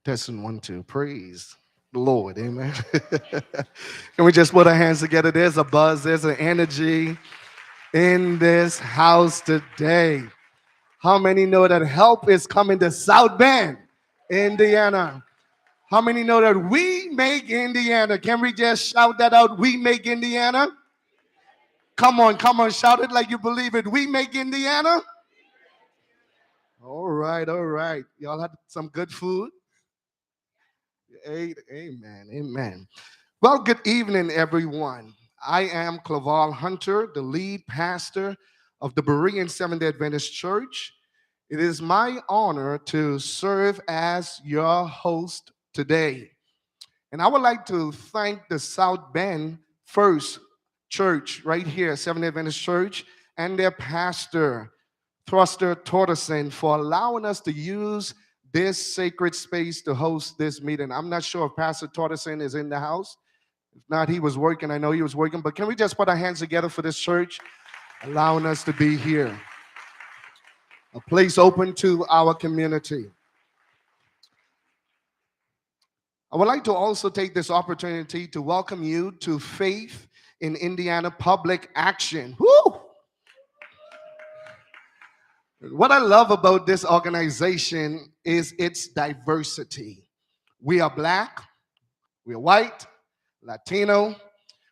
Testing 1, 2. Praise the Lord. Amen. Can we just put our hands together? There's a buzz, there's an energy in this house today. How many know that help is coming to South Bend, Indiana? How many know that we make Indiana? Can we just shout that out? We make Indiana. Come on, shout it like you believe it. We make Indiana. All right, all right. Y'all had some good food. Amen, amen. Well, good evening, everyone. I am Claval Hunter, the lead pastor of the Berean Seventh-day Adventist Church. It is my honor to serve as your host today. And I would like to thank the South Bend First Church right here, Seventh-day Adventist Church, and their pastor, Thruster Torterson, for allowing us to use this sacred space to host this meeting. I'm not sure if Pastor Torterson is in the house. If not, he was working. I know he was working. But can we just put our hands together for this church, allowing us to be here? A place open to our community. I would like to also take this opportunity to welcome you to Faith in Indiana Public Action. Woo! What I love about this organization is its diversity. We are Black, we are white, Latino,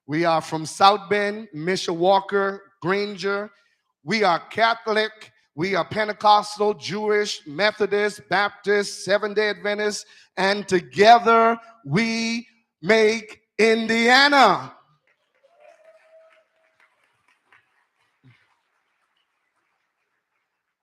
we are from South Bend, Mishawaka, Granger, we are Catholic, we are Pentecostal, Jewish, Methodist, Baptist, Seventh-day Adventist, and together we make Indiana.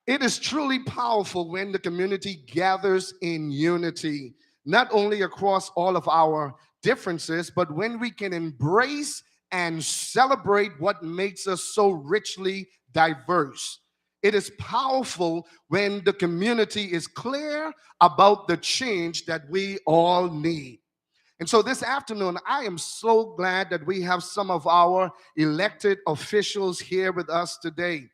It is truly powerful when the community gathers in unity, not only across all of our differences, but when we can embrace and celebrate what makes us so richly diverse. It is powerful when the community is clear about the change that we all need. And so this afternoon, I am so glad that we have some of our elected officials here with us today.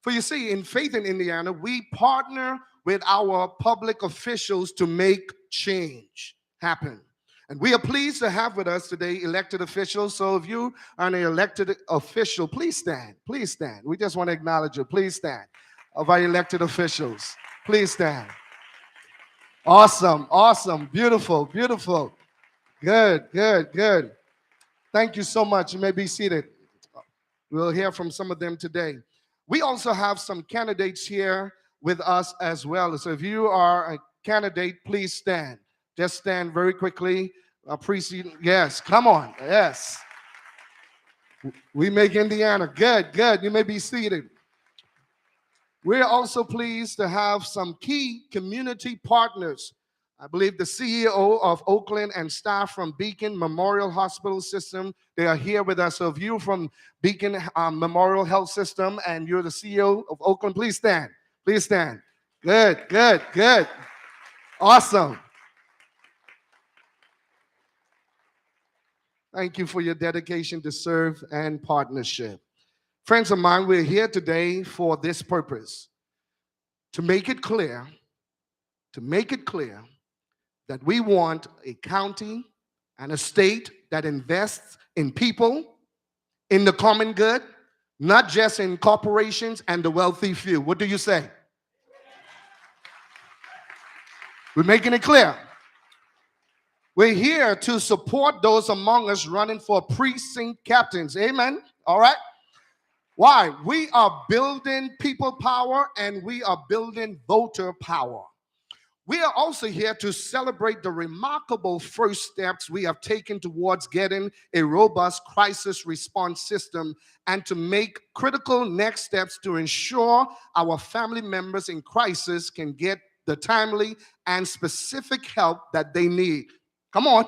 For you see, in Faith in Indiana, we partner with our public officials to make change happen. And we are pleased to have with us today elected officials. So if you are an elected official, please stand. Please stand. We just want to acknowledge you. Please stand. Of our elected officials, please stand. Awesome, awesome, beautiful, beautiful. Good, good, good. Thank you so much. You may be seated. We'll hear from some of them today. We also have some candidates here with us as well. So if you are a candidate, please stand. Just stand very quickly. Yes, come on. Yes. We make Indiana. Good, good. You may be seated. We're also pleased to have some key community partners. I believe the CEO of Oakland and staff from Beacon Memorial Hospital System, they are here with us. So if you're from Beacon Memorial Health System and you're the CEO of Oakland, please stand. Please stand. Good, good, good. Awesome. Thank you for your dedication to serve and partnership. Friends of mine, we're here today for this purpose, to make it clear that we want a county and a state that invests in people, in the common good, not just in corporations and the wealthy few. What do you say? We're making it clear. We're here to support those among us running for precinct captains. Amen. All right. Why? We are building people power and we are building voter power. We are also here to celebrate the remarkable first steps we have taken towards getting a robust crisis response system and to make critical next steps to ensure our family members in crisis can get the timely and specific help that they need. Come on.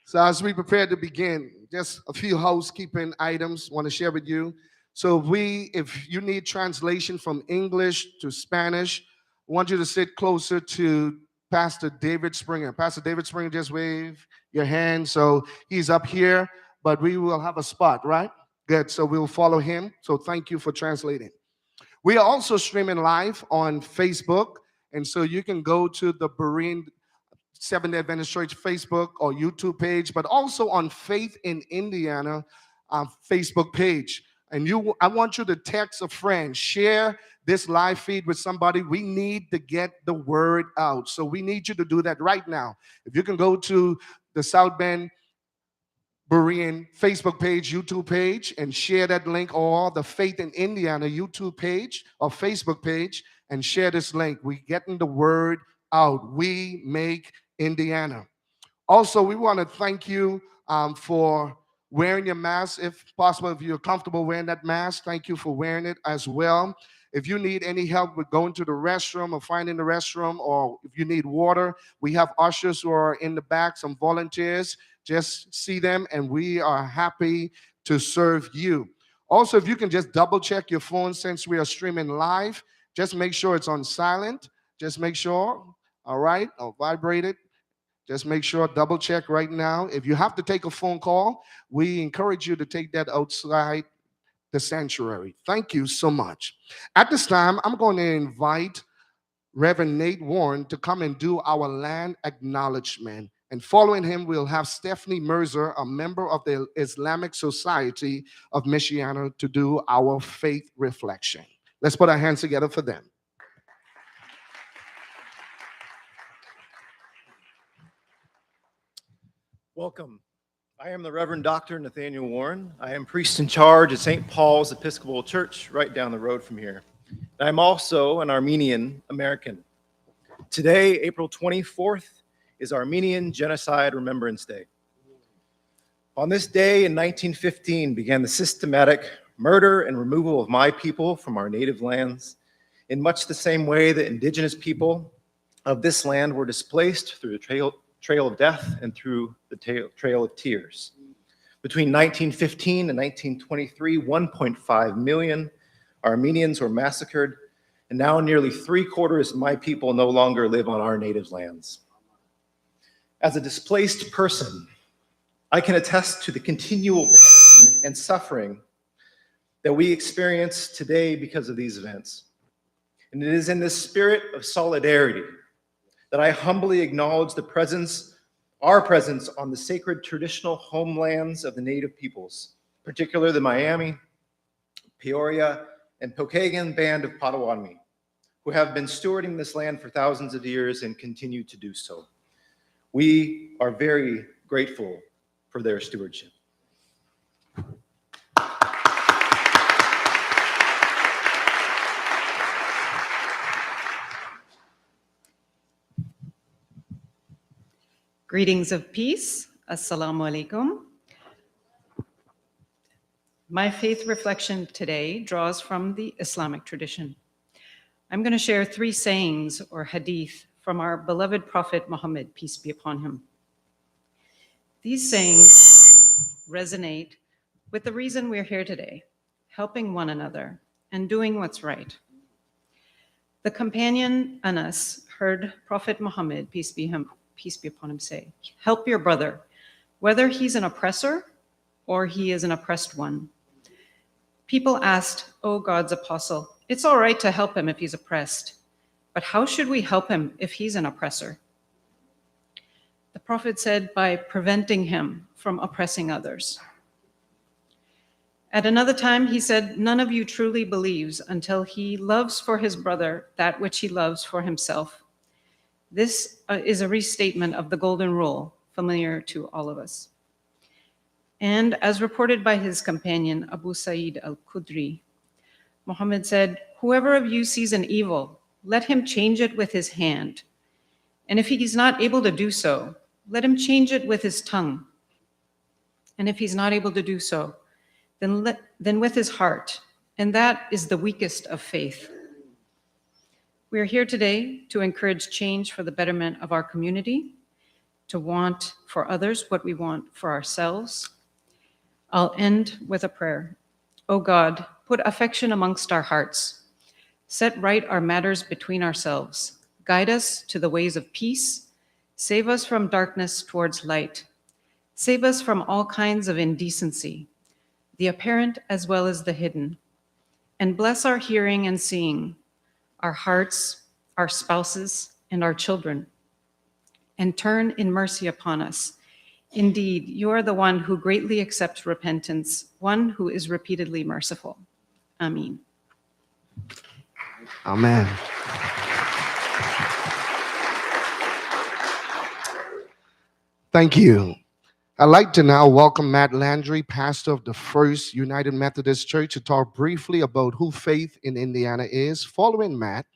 So as we prepare to begin, just a few housekeeping items I want to share with you. So if you need translation from English to Spanish, I want you to sit closer to Pastor David Springer. Pastor David Springer, just wave your hand. So he's up here, but we will have a spot, right? Good. So we'll follow him. So thank you for translating. We are also streaming live on Facebook. And so you can go to the Berean Seventh-day Adventist Church Facebook or YouTube page, but also on Faith in Indiana Facebook page. And I want you to text a friend, share this live feed with somebody. We need to get the word out. So we need you to do that right now. If you can go to the South Bend Berean Facebook page, YouTube page, and share that link, or the Faith in Indiana YouTube page or Facebook page, and share this link. We're getting the word out. We make Indiana. Also, we want to thank you for wearing your mask. If possible, if you're comfortable wearing that mask, thank you for wearing it as well. If you need any help with going to the restroom or finding the restroom, or if you need water, we have ushers who are in the back, some volunteers. Just see them, and we are happy to serve you. Also, if you can just double check your phone since we are streaming live, just make sure it's on silent. Just make sure, all right, or vibrate it. Just make sure, double check right now. If you have to take a phone call, we encourage you to take that outside the sanctuary. Thank you so much. At this time, I'm going to invite Reverend Nate Warren to come and do our land acknowledgement. And following him, we'll have Stephanie Mercer, a member of the Islamic Society of Michiana, to do our faith reflection. Let's put our hands together for them. Welcome. I am the Reverend Dr. Nathaniel Warren. I am priest in charge at St. Paul's Episcopal Church right down the road from here. I'm also an Armenian American. Today, April 24th, is Armenian Genocide Remembrance Day. On this day in 1915 began the systematic murder and removal of my people from our native lands in much the same way that indigenous people of this land were displaced through the trail of death and through the trail of tears. Between 1915 and 1923, 1.5 million Armenians were massacred, and now nearly 3/4 of my people no longer live on our native lands. As a displaced person, I can attest to the continual pain and suffering that we experience today because of these events. And it is in this spirit of solidarity that I humbly acknowledge our presence on the sacred traditional homelands of the native peoples, particularly the Miami, Peoria, and Pokagon Band of Potawatomi, who have been stewarding this land for thousands of years and continue to do so. We are very grateful for their stewardship. Greetings of peace. Assalamu alaikum. My faith reflection today draws from the Islamic tradition. I'm going to share 3 sayings or hadith from our beloved Prophet Muhammad, peace be upon him. These sayings resonate with the reason we're here today, helping one another and doing what's right. The companion Anas heard Prophet Muhammad, peace be upon him, say, help your brother, whether he's an oppressor or he is an oppressed one. People asked, oh, God's apostle, it's all right to help him if he's oppressed, but how should we help him if he's an oppressor? The Prophet said, by preventing him from oppressing others. At another time, he said, "None of you truly believes until he loves for his brother that which he loves for himself." This is a restatement of the Golden Rule, familiar to all of us. And as reported by his companion, Abu Sa'id al-Khudri, Muhammad said, "Whoever of you sees an evil, let him change it with his hand. And if he's not able to do so, let him change it with his tongue. And if he's not able to do so, then with his heart. And that is the weakest of faith." We are here today to encourage change for the betterment of our community, to want for others what we want for ourselves. I'll end with a prayer. O God, put affection amongst our hearts. Set right our matters between ourselves. Guide us to the ways of peace. Save us from darkness towards light. Save us from all kinds of indecency, the apparent as well as the hidden. And bless our hearing and seeing, our hearts, our spouses, and our children. And turn in mercy upon us. Indeed, you are the one who greatly accepts repentance, one who is repeatedly merciful. Amen. Amen. Thank you. I'd like to now welcome Matt Landry, pastor of the First United Methodist Church, to talk briefly about who faith in Indiana is. Following Matt,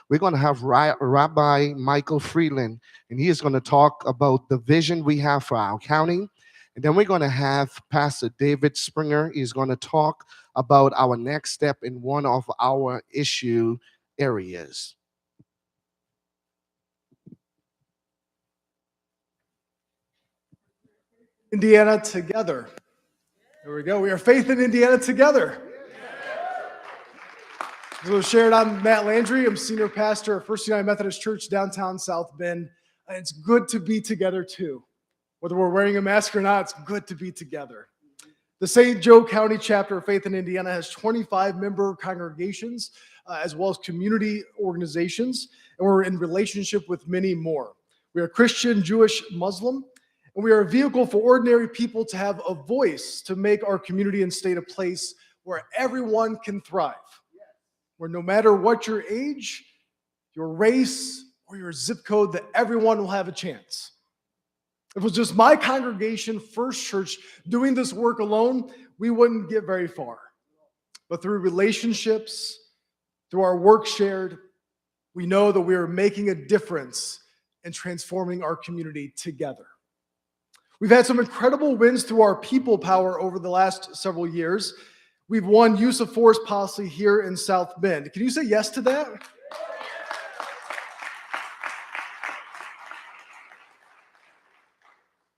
we're going to have Rabbi Michael Freeland, and he is going to talk about the vision we have for our county. And then we're going to have Pastor David Springer. He's going to talk about our next step in one of our issue areas. Indiana together. There we go. We are faith in Indiana together. As was shared, I'm Matt Landry. I'm senior pastor at First United Methodist Church, downtown South Bend. And it's good to be together too. Whether we're wearing a mask or not, it's good to be together. The St. Joe County chapter of Faith in Indiana has 25 member congregations, as well as community organizations, and we're in relationship with many more. We are Christian, Jewish, Muslim, and we are a vehicle for ordinary people to have a voice to make our community and state a place where everyone can thrive, where no matter what your age, your race, or your zip code, that everyone will have a chance. If it was just my congregation, First Church, doing this work alone, we wouldn't get very far. But through relationships, through our work shared, we know that we are making a difference and transforming our community together. We've had some incredible wins through our people power over the last several years. We've won use of force policy here in South Bend. Can you say yes to that?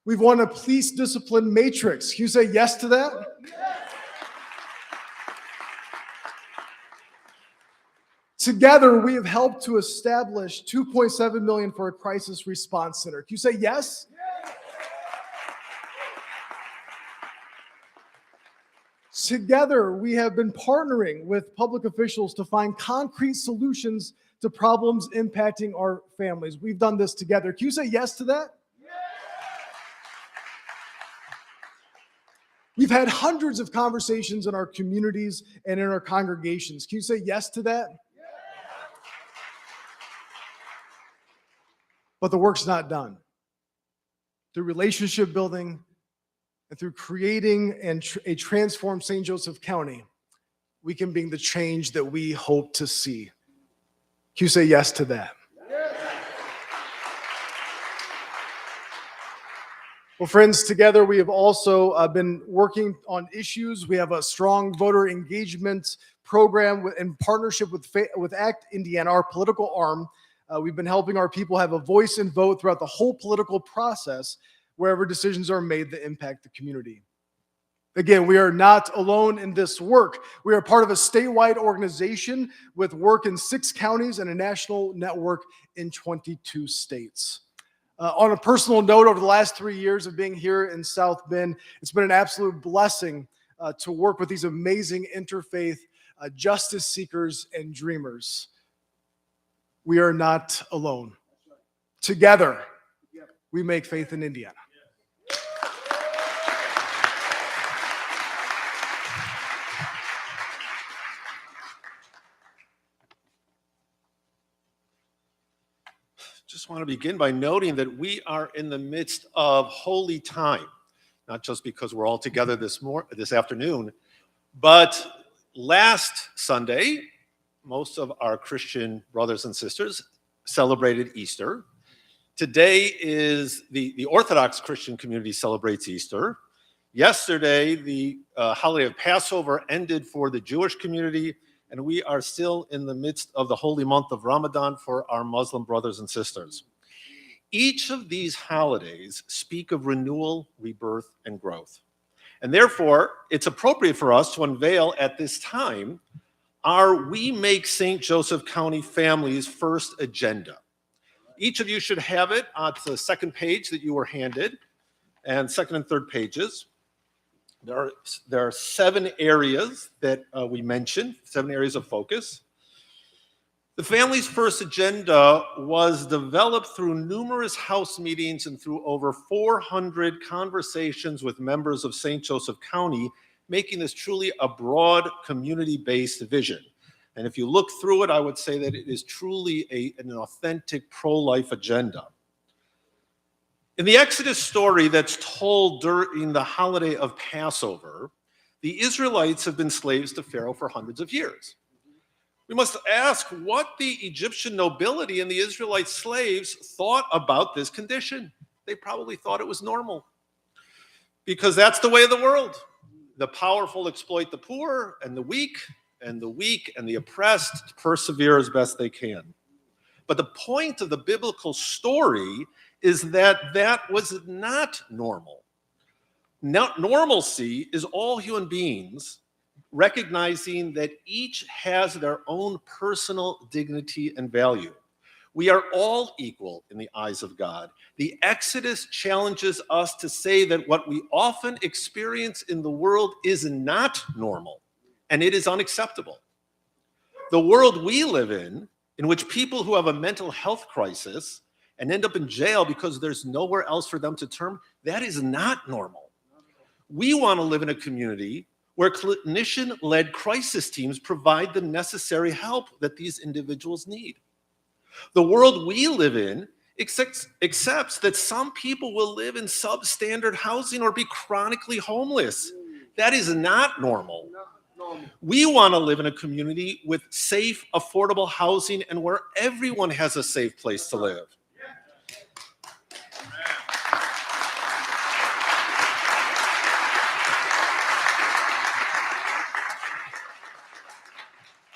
We've won a police discipline matrix. Can you say yes to that? Together, we have helped to establish $2.7 million for a crisis response center. Can you say yes? Together, we have been partnering with public officials to find concrete solutions to problems impacting our families. We've done this together. Can you say yes to that? We've had hundreds of conversations in our communities and in our congregations. Can you say yes to that? But the work's not done. Through relationship building and through creating a transformed St. Joseph County, we can bring the change that we hope to see. Can you say yes to that? Well, friends, together we have also been working on issues. We have a strong voter engagement program in partnership with ACT Indiana, our political arm. We've been helping our people have a voice and vote throughout the whole political process, wherever decisions are made that impact the community. Again, we are not alone in this work. We are part of a statewide organization with work in 6 counties and a national network in 22 states. On a personal note, over the last 3 years of being here in South Bend, it's been an absolute blessing to work with these amazing interfaith justice seekers and dreamers. We are not alone. Together, we make faith in Indiana. Just want to begin by noting that we are in the midst of holy time, not just because we're all together this afternoon, but last Sunday, most of our Christian brothers and sisters celebrated Easter. Today is the Orthodox Christian community celebrates Easter. Yesterday, the holiday of Passover ended for the Jewish community, and we are still in the midst of the holy month of Ramadan for our Muslim brothers and sisters. Each of these holidays speak of renewal, rebirth, and growth. And therefore, it's appropriate for us to unveil at this time our We Make St. Joseph County Families First Agenda. Each of you should have it on the second page that you were handed, and second and third pages. There are 7 areas that we mentioned, 7 areas of focus. The Family's First Agenda was developed through numerous house meetings and through over 400 conversations with members of St. Joseph County, making this truly a broad community-based vision. And if you look through it, I would say that it is truly an authentic pro-life agenda. In the Exodus story that's told during the holiday of Passover, the Israelites have been slaves to Pharaoh for hundreds of years. We must ask what the Egyptian nobility and the Israelite slaves thought about this condition. They probably thought it was normal, because that's the way of the world. The powerful exploit the poor, and the weak and the oppressed persevere as best they can. But the point of the biblical story is that that was not normal. Normalcy is all human beings recognizing that each has their own personal dignity and value. We are all equal in the eyes of God. The Exodus challenges us to say that what we often experience in the world is not normal, and it is unacceptable. The world we live in which people who have a mental health crisis and end up in jail because there's nowhere else for them to turn, that is not normal. We want to live in a community where clinician-led crisis teams provide the necessary help that these individuals need. The world we live in accepts that some people will live in substandard housing or be chronically homeless. That is not normal. We want to live in a community with safe, affordable housing and where everyone has a safe place to live.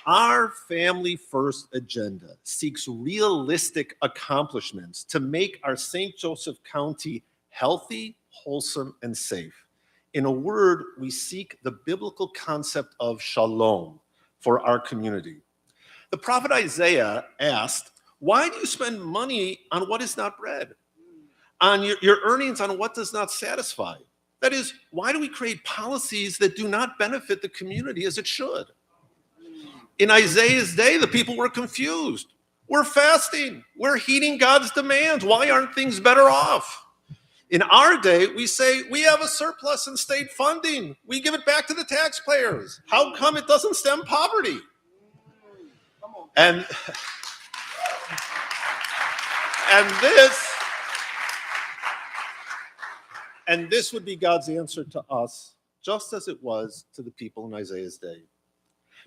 Our Family First agenda seeks realistic accomplishments to make our St. Joseph County healthy, wholesome, and safe. In a word, we seek the biblical concept of shalom for our community. The prophet Isaiah asked, why do you spend money on what is not bread? On your earnings on what does not satisfy? That is, why do we create policies that do not benefit the community as it should? In Isaiah's day, the people were confused. We're fasting. We're heeding God's demands. Why aren't things better off? In our day, we say we have a surplus in state funding. We give it back to the taxpayers. How come it doesn't stem poverty? And this would be God's answer to us, just as it was to the people in Isaiah's day.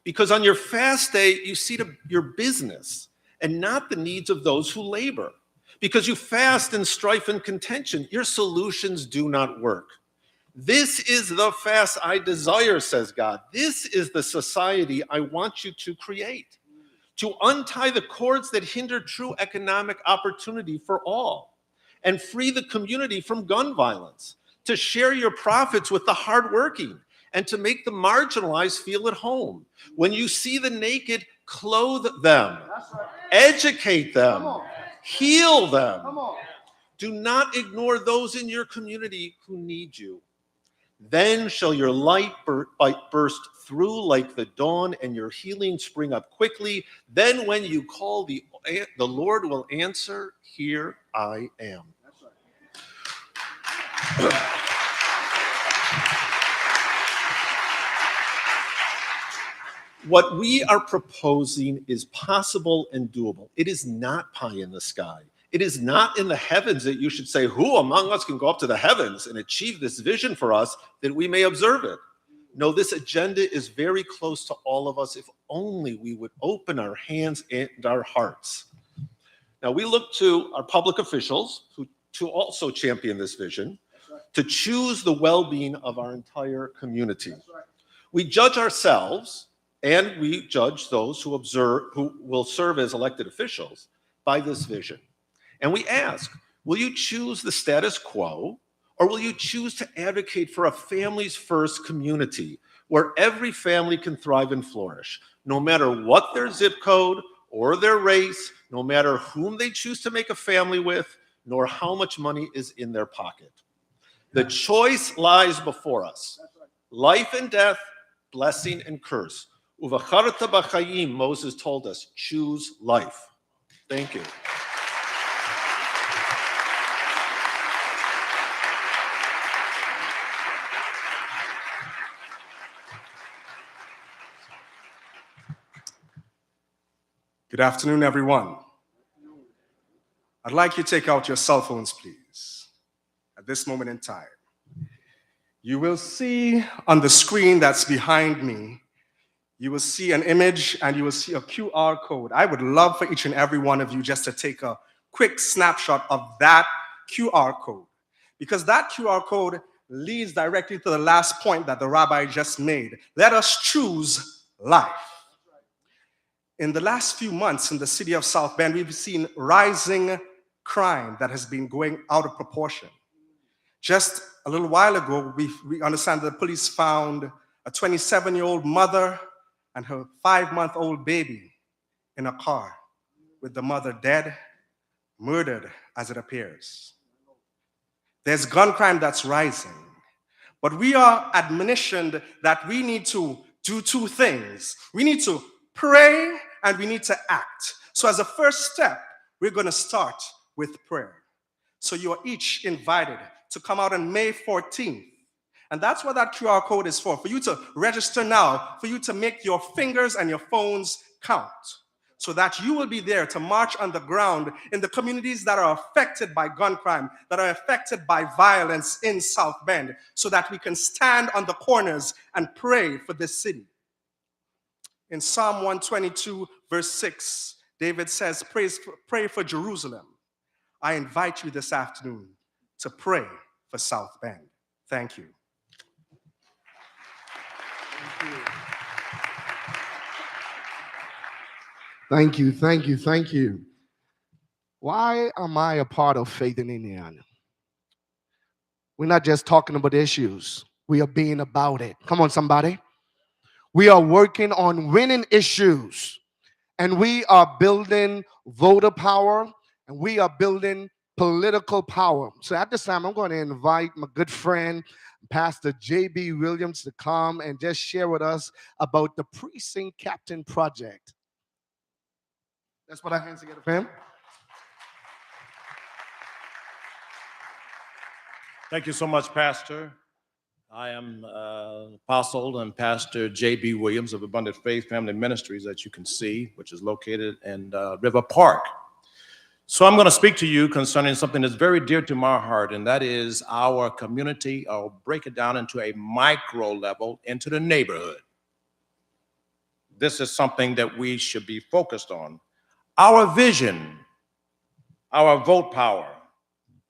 Because on your fast day, you see to your business and not the needs of those who labor. Because you fast in strife and contention, your solutions do not work. This is the fast I desire, says God. This is the society I want you to create. To untie the cords that hinder true economic opportunity for all. And free the community from gun violence. To share your profits with the hardworking. And to make the marginalized feel at home. When you see the naked, clothe them. Educate them. Heal them. Do not ignore those in your community who need you. Then shall your light burst through like the dawn, and your healing spring up quickly. Then when you call, the Lord will answer, here I am. What we are proposing is possible and doable. It is not pie in the sky. It is not in the heavens that you should say, who among us can go up to the heavens and achieve this vision for us that we may observe it? No, this agenda is very close to all of us if only we would open our hands and our hearts. Now, we look to our public officials to also champion this vision, to choose the well-being of our entire community. We judge ourselves and we judge those who will serve as elected officials by this vision. And we ask, will you choose the status quo, or will you choose to advocate for a families first community where every family can thrive and flourish, no matter what their zip code or their race, no matter whom they choose to make a family with, nor how much money is in their pocket? The choice lies before us. Life and death, blessing and curse. Uvacharta b'chayim, Moses told us, choose life. Thank you. Good afternoon, everyone. I'd like you to take out your cell phones, please, at this moment in time. You will see on the screen that's behind me, you will see an image and you will see a QR code. I would love for each and every one of you just to take a quick snapshot of that QR code, because that QR code leads directly to the last point that the rabbi just made. Let us choose life. In the last few months in the city of South Bend, we've seen rising crime that has been going out of proportion. Just a little while ago, we understand that the police found a 27-year-old mother and her 5-month-old baby in a car with the mother dead, murdered as it appears. There's gun crime that's rising, but we are admonitioned that we need to do two things. We need to pray and we need to act. So as a first step, we're going to start with prayer. So you are each invited to come out on May 14th. And that's what that QR code is for you to register now, for you to make your fingers and your phones count, so that you will be there to march on the ground in the communities that are affected by gun crime, that are affected by violence in South Bend, so that we can stand on the corners and pray for this city. In Psalm 122, verse 6, David says, pray for Jerusalem. I invite you this afternoon to pray for South Bend. Thank you. Thank you, thank you, thank you. Why am I a part of Faith in Indiana? We're not just talking about issues. We are being about it. Come on, somebody. We are working on winning issues. And we are building voter power. And we are building political power. So at this time, I'm going to invite my good friend, Pastor J.B. Williams, to come and just share with us about the Precinct Captain Project. Let's put our hands together for him. Thank you so much, Pastor. I am Apostle and Pastor J.B. Williams of Abundant Faith Family Ministries, that you can see, which is located in River Park. So I'm going to speak to you concerning something that's very dear to my heart, and that is our community. I'll break it down into a micro level, into the neighborhood. This is something that we should be focused on. Our vision, our vote power,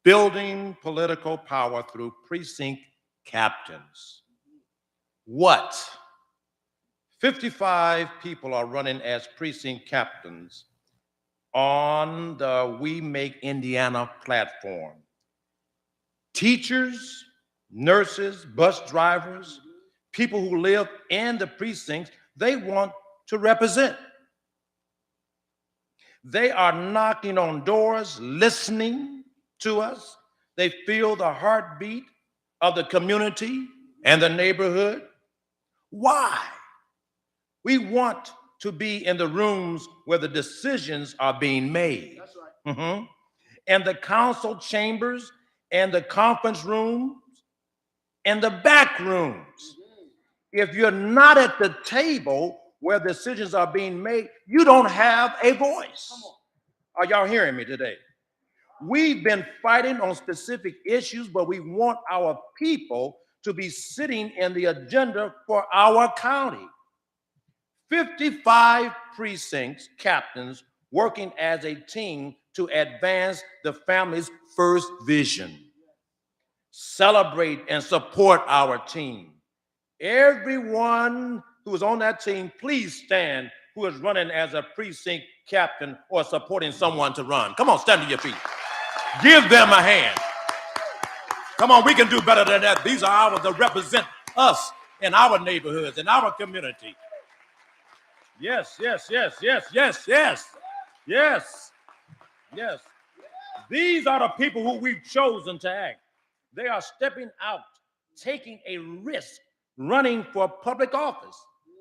building political power through precinct captains. What? 55 people are running as precinct captains on the We Make Indiana platform. Teachers, nurses, bus drivers, people who live in the precincts, they want to represent. They are knocking on doors, listening to us. They feel the heartbeat of the community and the neighborhood. Why? We want to be in the rooms where the decisions are being made. That's right. And the council chambers and the conference rooms and the back rooms. If you're not at the table where decisions are being made, you don't have a voice. Are y'all hearing me today? We've been fighting on specific issues, but we want our people to be sitting in the agenda for our county. 55 precincts captains working as a team to advance the family's first vision. Celebrate and support our team. Everyone who is on that team, please stand, who is running as a precinct captain or supporting someone to run. Come on, stand to your feet. Give them a hand. Come on, we can do better than that. These are ours that represent us in our neighborhoods, in our community. Yes, yes, yes, yes, yes, yes, yes, yes. These are the people who we've chosen to act. They are stepping out, taking a risk, running for public office.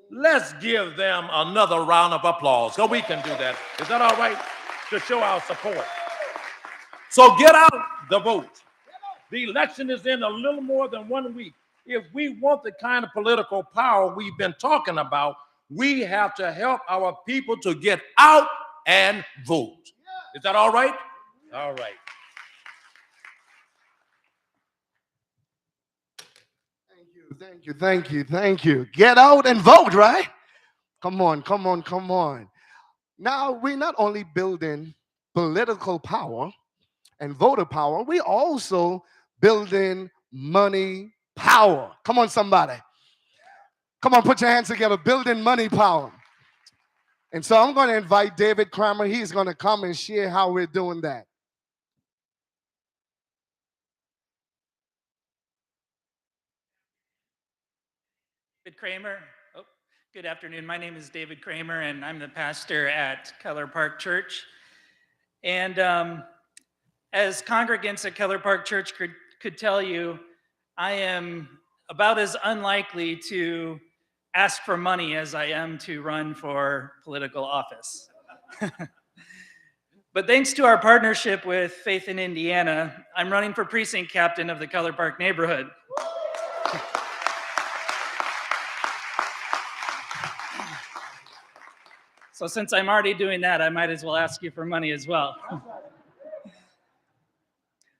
Let's give them another round of applause, so we can do that. Is that all right? To show our support. So get out the vote. The election is in a little more than 1 week. If we want the kind of political power we've been talking about, we have to help our people to get out and vote. Is that all right? All right. Thank you, thank you, thank you. Get out and vote, right? Come on, come on, come on. Now, we're not only building political power and voter power, we also building money power. Come on, somebody. Come on, put your hands together. Building money power. And so I'm going to invite David Kramer. He's going to come and share how we're doing that. David Kramer. Oh, good afternoon. My name is David Kramer, and I'm the pastor at Keller Park Church. And as congregants at Keller Park Church could tell you, I am about as unlikely to ask for money as I am to run for political office. But thanks to our partnership with Faith in Indiana, I'm running for precinct captain of the Keller Park neighborhood. So since I'm already doing that, I might as well ask you for money as well.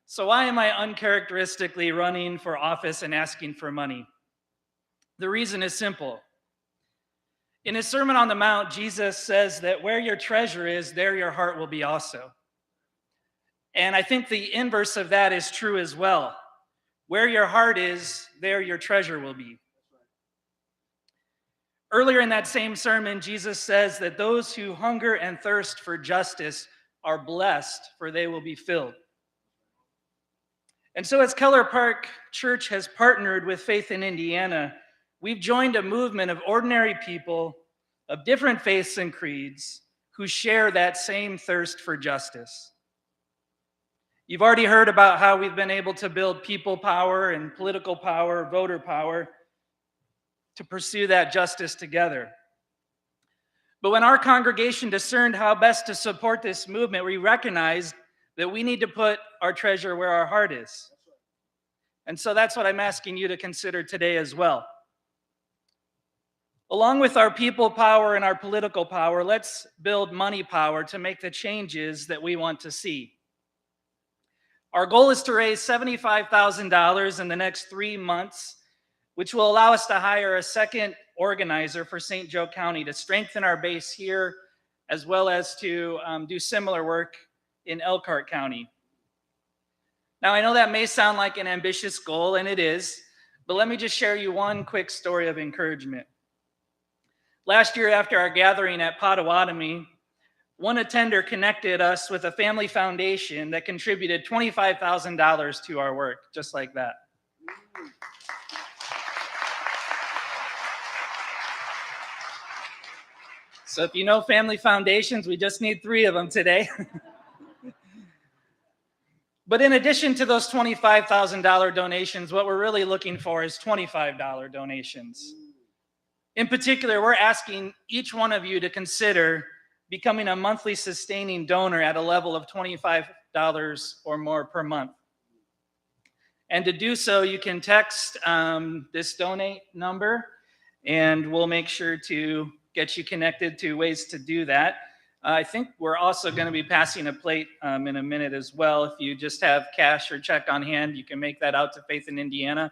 So why am I uncharacteristically running for office and asking for money? The reason is simple. In his Sermon on the Mount, Jesus says that where your treasure is, there your heart will be also. And I think the inverse of that is true as well. Where your heart is, there your treasure will be. Earlier in that same sermon, Jesus says that those who hunger and thirst for justice are blessed, for they will be filled. And so as Keller Park Church has partnered with Faith in Indiana, we've joined a movement of ordinary people of different faiths and creeds who share that same thirst for justice. You've already heard about how we've been able to build people power and political power, voter power, to pursue that justice together. But when our congregation discerned how best to support this movement, we recognized that we need to put our treasure where our heart is. And so that's what I'm asking you to consider today as well. Along with our people power and our political power, let's build money power to make the changes that we want to see. Our goal is to raise $75,000 in the next 3 months, which will allow us to hire a second organizer for St. Joe County to strengthen our base here, as well as to do similar work in Elkhart County. Now, I know that may sound like an ambitious goal, and it is, but let me just share you one quick story of encouragement. Last year, after our gathering at Potawatomi, one attender connected us with a family foundation that contributed $25,000 to our work, just like that. So if you know family foundations, we just need 3 of them today. But in addition to those $25,000 donations, what we're really looking for is $25 donations. In particular, we're asking each one of you to consider becoming a monthly sustaining donor at a level of $25 or more per month. And to do so, you can text this donate number, and we'll make sure to get you connected to ways to do that. I think we're also going to be passing a plate in a minute as well. If you just have cash or check on hand, you can make that out to Faith in Indiana.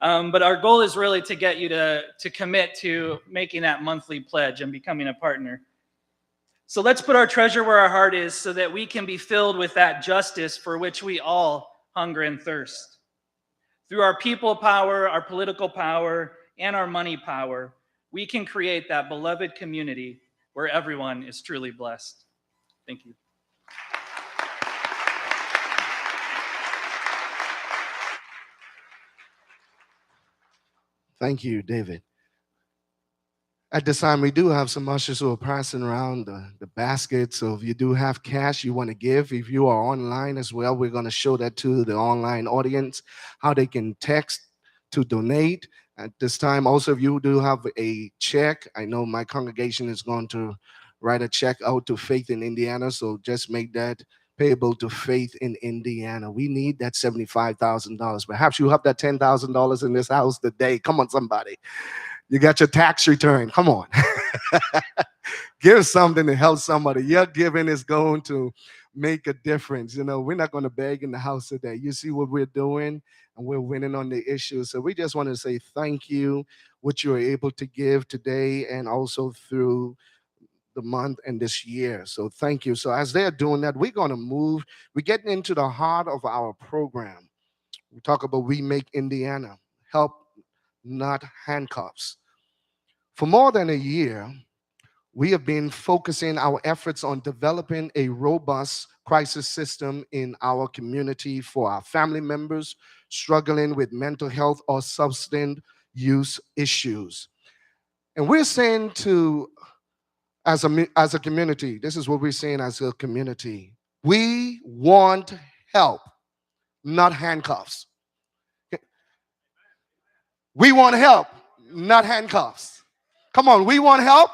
But our goal is really to get you to commit to making that monthly pledge and becoming a partner. So let's put our treasure where our heart is so that we can be filled with that justice for which we all hunger and thirst. Through our people power, our political power, and our money power, we can create that beloved community where everyone is truly blessed. Thank you. Thank you, David. At this time, we do have some ushers who are passing around the basket. So if you do have cash you want to give, if you are online as well, we're going to show that to the online audience, how they can text to donate. At this time, also, if you do have a check, I know my congregation is going to write a check out to Faith in Indiana. So just make that payable to Faith in Indiana. We need that $75,000. Perhaps you have that $10,000 in this house today. Come on, somebody. You got your tax return. Come on. Give something to help somebody. Your giving is going to make a difference. You know, we're not going to beg in the house today. You see what we're doing, and we're winning on the issue. So we just want to say thank you, what you're able to give today and also through the month and this year. So thank you. So as they're doing that, we're going to move. We're getting into the heart of our program. We talk about We Make Indiana. Help, not handcuffs. For more than a year, we have been focusing our efforts on developing a robust crisis system in our community for our family members struggling with mental health or substance use issues. And we're saying as a community, this is what we're saying as a community. We want help, not handcuffs. We want help, not handcuffs. Come on, we want help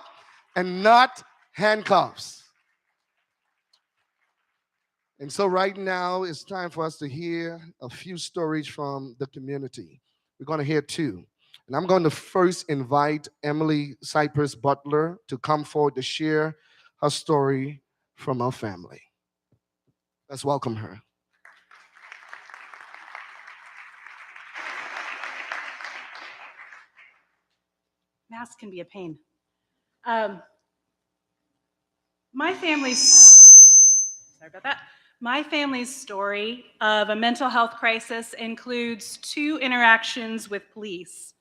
and not handcuffs. And so right now it's time for us to hear a few stories from the community. We're going to hear two. And I'm going to first invite Emily Cypress Butler to come forward to share her story from her family. Let's welcome her. Masks can be a pain. My family's story of a mental health crisis includes two interactions with police.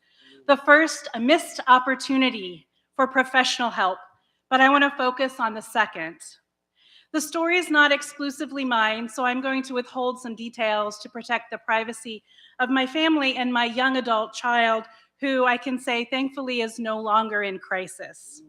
The first, a missed opportunity for professional help, but I want to focus on the second. The story is not exclusively mine, so I'm going to withhold some details to protect the privacy of my family and my young adult child, who I can say thankfully is no longer in crisis.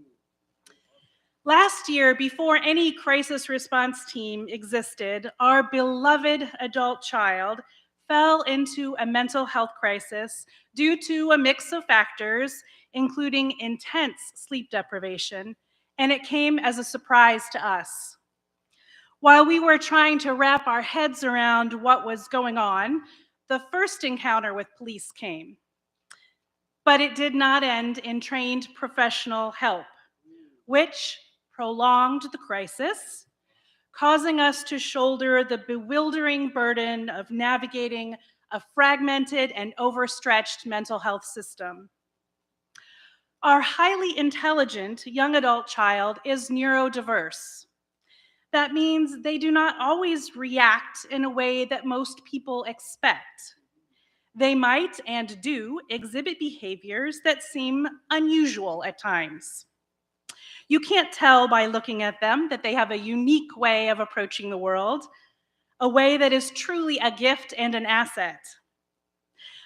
Last year, before any crisis response team existed, our beloved adult child fell into a mental health crisis due to a mix of factors, including intense sleep deprivation, and it came as a surprise to us. While we were trying to wrap our heads around what was going on, the first encounter with police came. But it did not end in trained professional help, which prolonged the crisis, causing us to shoulder the bewildering burden of navigating a fragmented and overstretched mental health system. Our highly intelligent young adult child is neurodiverse. That means they do not always react in a way that most people expect. They might and do exhibit behaviors that seem unusual at times. You can't tell by looking at them that they have a unique way of approaching the world, a way that is truly a gift and an asset.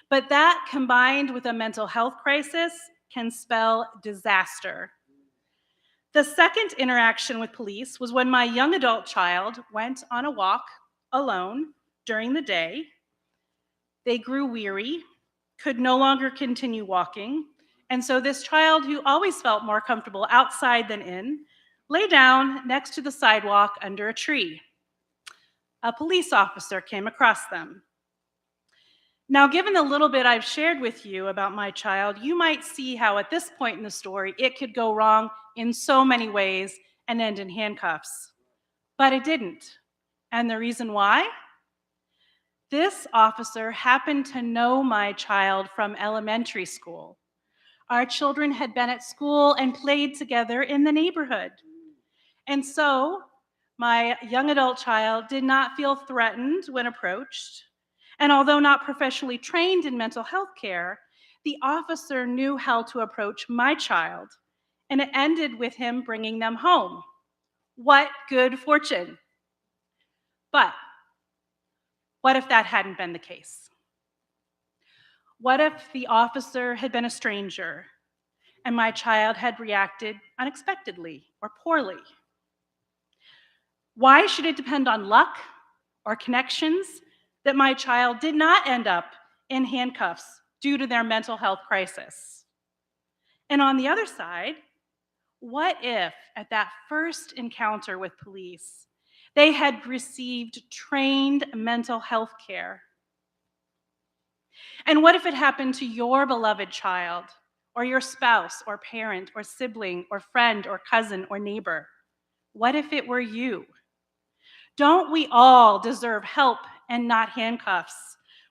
But that, combined with a mental health crisis, can spell disaster. The second interaction with police was when my young adult child went on a walk alone during the day. They grew weary, could no longer continue walking, and so this child, who always felt more comfortable outside than in, lay down next to the sidewalk under a tree. A police officer came across them. Now, given the little bit I've shared with you about my child, you might see how at this point in the story it could go wrong in so many ways, and end in handcuffs. But it didn't. And the reason why? This officer happened to know my child from elementary school. Our children had been at school and played together in the neighborhood. And so my young adult child did not feel threatened when approached. And although not professionally trained in mental health care, the officer knew how to approach my child, and it ended with him bringing them home. What good fortune! But what if that hadn't been the case? What if the officer had been a stranger and my child had reacted unexpectedly or poorly? Why should it depend on luck or connections that my child did not end up in handcuffs due to their mental health crisis? And on the other side, what if at that first encounter with police, they had received trained mental health care? And what if it happened to your beloved child, or your spouse, or parent, or sibling, or friend, or cousin, or neighbor? What if it were you? Don't we all deserve help and not handcuffs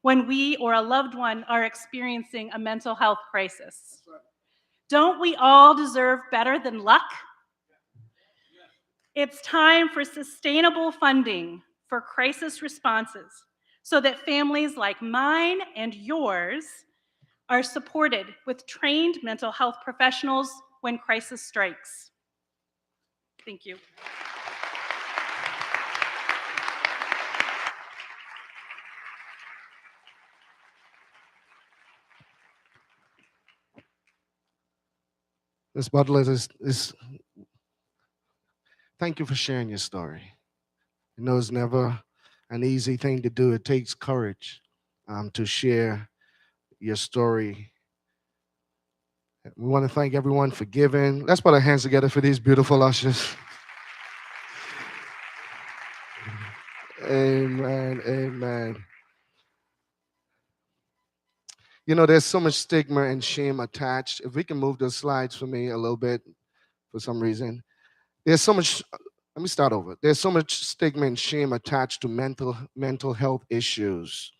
when we or a loved one are experiencing a mental health crisis? Don't we all deserve better than luck? It's time for sustainable funding for crisis responses so that families like mine and yours are supported with trained mental health professionals when crisis strikes. Thank you. Ms. Butler, thank you for sharing your story. I know it's never an easy thing to do. It takes courage to share your story. We want to thank everyone for giving. Let's put our hands together for these beautiful ushers. Amen. Amen. You know, there's so much stigma and shame attached. If we can move those slides for me a little bit for some reason. There's so much, let me start over. There's so much stigma and shame attached to mental health issues.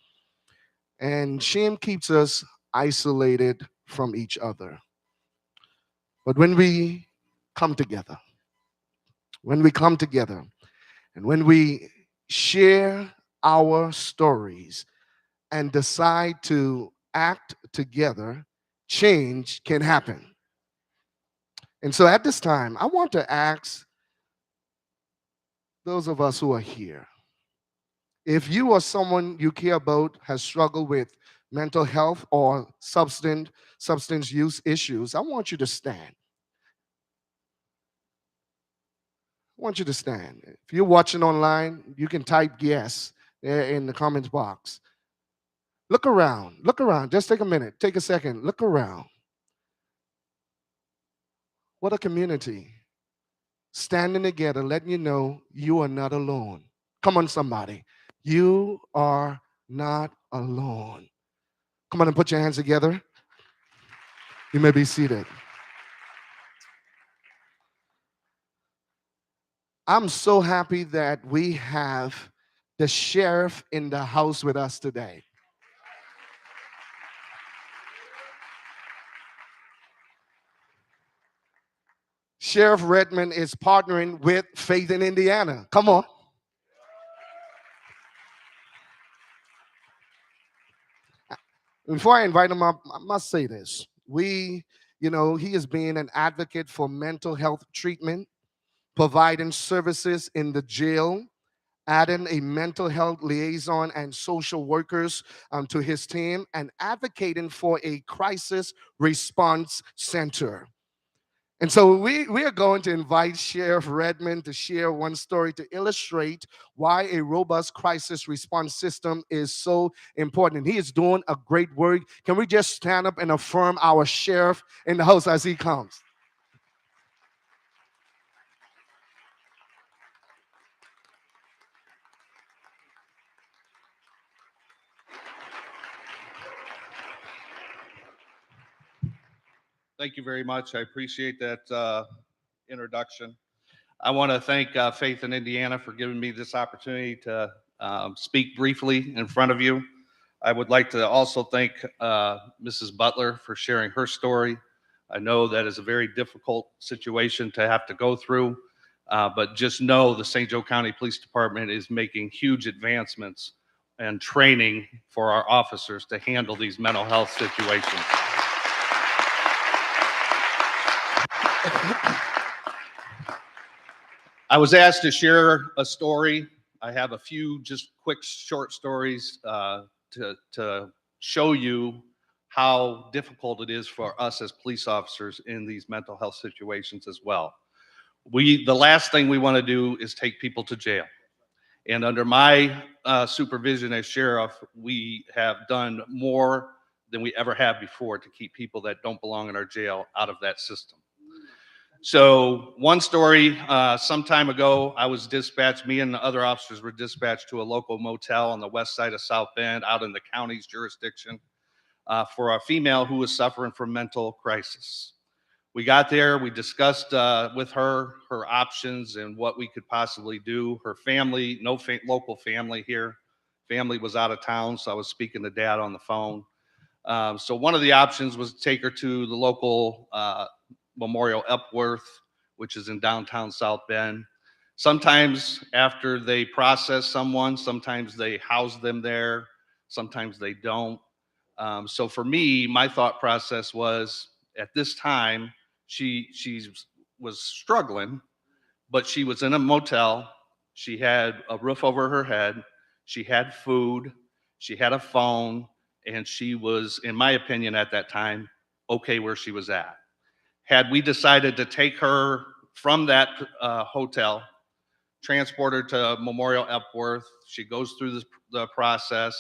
And shame keeps us isolated from each other. But when we come together, when we come together, and when we share our stories and decide to act together, change can happen. And so at this time, I want to ask those of us who are here, if you or someone you care about has struggled with mental health or substance use issues, I want you to stand. I want you to stand. If you're watching online, you can type yes there in the comments box. Look around. Look around. Just take a minute. Take a second. Look around. What a community. Standing together, letting you know you are not alone. Come on, somebody. You are not alone. Come on and put your hands together. You may be seated. I'm so happy that we have the sheriff in the house with us today. Sheriff Redmond is partnering with Faith in Indiana. Come on. Before I invite him up, I must say this. He is being an advocate for mental health treatment, providing services in the jail, adding a mental health liaison and social workers to his team, and advocating for a crisis response center. And so we are going to invite Sheriff Redmond to share one story to illustrate why a robust crisis response system is so important. He is doing a great work. Can we just stand up and affirm our sheriff in the house as he comes? Thank you very much. I appreciate that introduction. I want to thank Faith in Indiana for giving me this opportunity to speak briefly in front of you. I would like to also thank Mrs. Butler for sharing her story. I know that is a very difficult situation to have to go through, but just know the St. Joe County Police Department is making huge advancements and training for our officers to handle these mental health situations. I was asked to share a story. I have a few just quick short stories to show you how difficult it is for us as police officers in these mental health situations as well. The last thing we want to do is take people to jail. And under my supervision as sheriff, we have done more than we ever have before to keep people that don't belong in our jail out of that system. So one story, some time ago, I was dispatched, me and the other officers were dispatched to a local motel on the west side of South Bend out in the county's jurisdiction for a female who was suffering from mental crisis. We got there, we discussed with her options and what we could possibly do. Her family, no local family here. Family was out of town, so I was speaking to dad on the phone. So one of the options was to take her to the local Memorial Epworth, which is in downtown South Bend. Sometimes after they process someone, sometimes they house them there, sometimes they don't. So for me, my thought process was at this time, she was struggling, but she was in a motel. She had a roof over her head. She had food. She had a phone. And she was, in my opinion at that time, okay where she was at. Had we decided to take her from that hotel, transport her to Memorial Epworth, she goes through the process.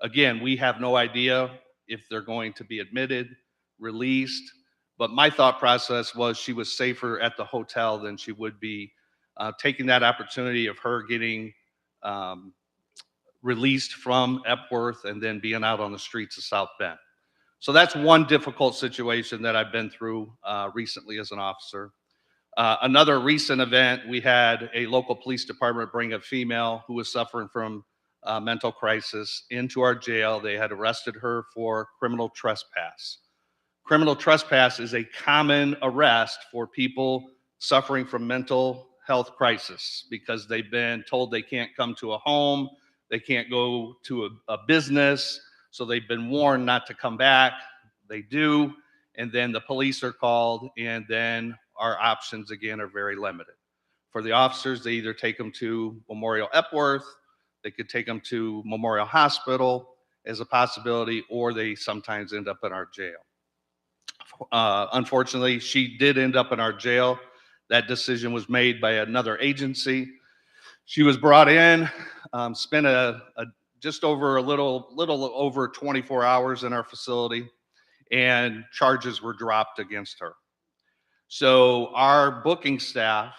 Again, we have no idea if they're going to be admitted, released, but my thought process was she was safer at the hotel than she would be taking that opportunity of her getting released from Epworth and then being out on the streets of South Bend. So that's one difficult situation that I've been through recently as an officer. Another recent event, we had a local police department bring a female who was suffering from mental crisis into our jail. They had arrested her for criminal trespass. Criminal trespass is a common arrest for people suffering from mental health crisis because they've been told they can't come to a home, they can't go to a business, so they've been warned not to come back. They do, and then the police are called, and then our options again are very limited. For the officers, they either take them to Memorial Epworth, they could take them to Memorial Hospital as a possibility, or they sometimes end up in our jail. Unfortunately, she did end up in our jail. That decision was made by another agency. She was brought in, spent just over a little over 24 hours in our facility, and charges were dropped against her. So our booking staff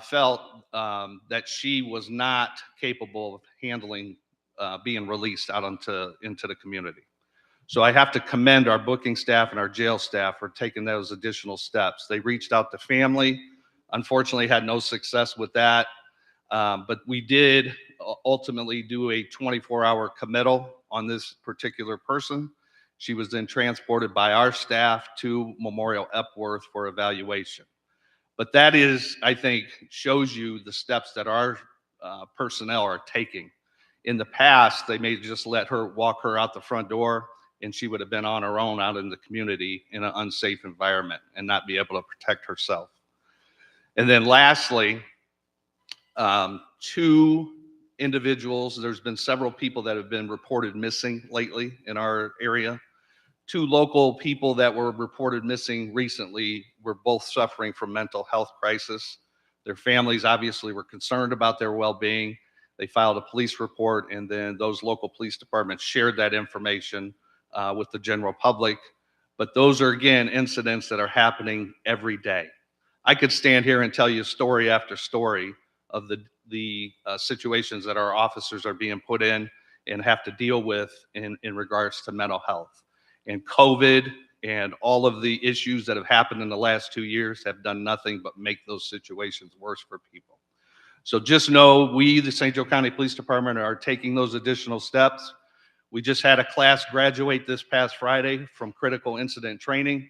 felt that she was not capable of handling being released out into the community. So I have to commend our booking staff and our jail staff for taking those additional steps. They reached out to family, unfortunately had no success with that. But we did ultimately do a 24-hour committal on this particular person. She was then transported by our staff to Memorial Epworth for evaluation. But that is, I think, shows you the steps that our personnel are taking. In the past, they may just let her walk her out the front door and she would have been on her own out in the community in an unsafe environment and not be able to protect herself. And then lastly, two individuals, there's been several people that have been reported missing lately in our area. Two local people that were reported missing recently were both suffering from mental health crisis. Their families obviously were concerned about their well-being. They filed a police report, and then those local police departments shared that information with the general public. But those are, again, incidents that are happening every day. I could stand here and tell you story after story of the situations that our officers are being put in and have to deal with in regards to mental health. And COVID And all of the issues that have happened in the last 2 years have done nothing but make those situations worse for people. So just know we, the St. Joe County Police Department, are taking those additional steps. We just had a class graduate this past Friday from critical incident training,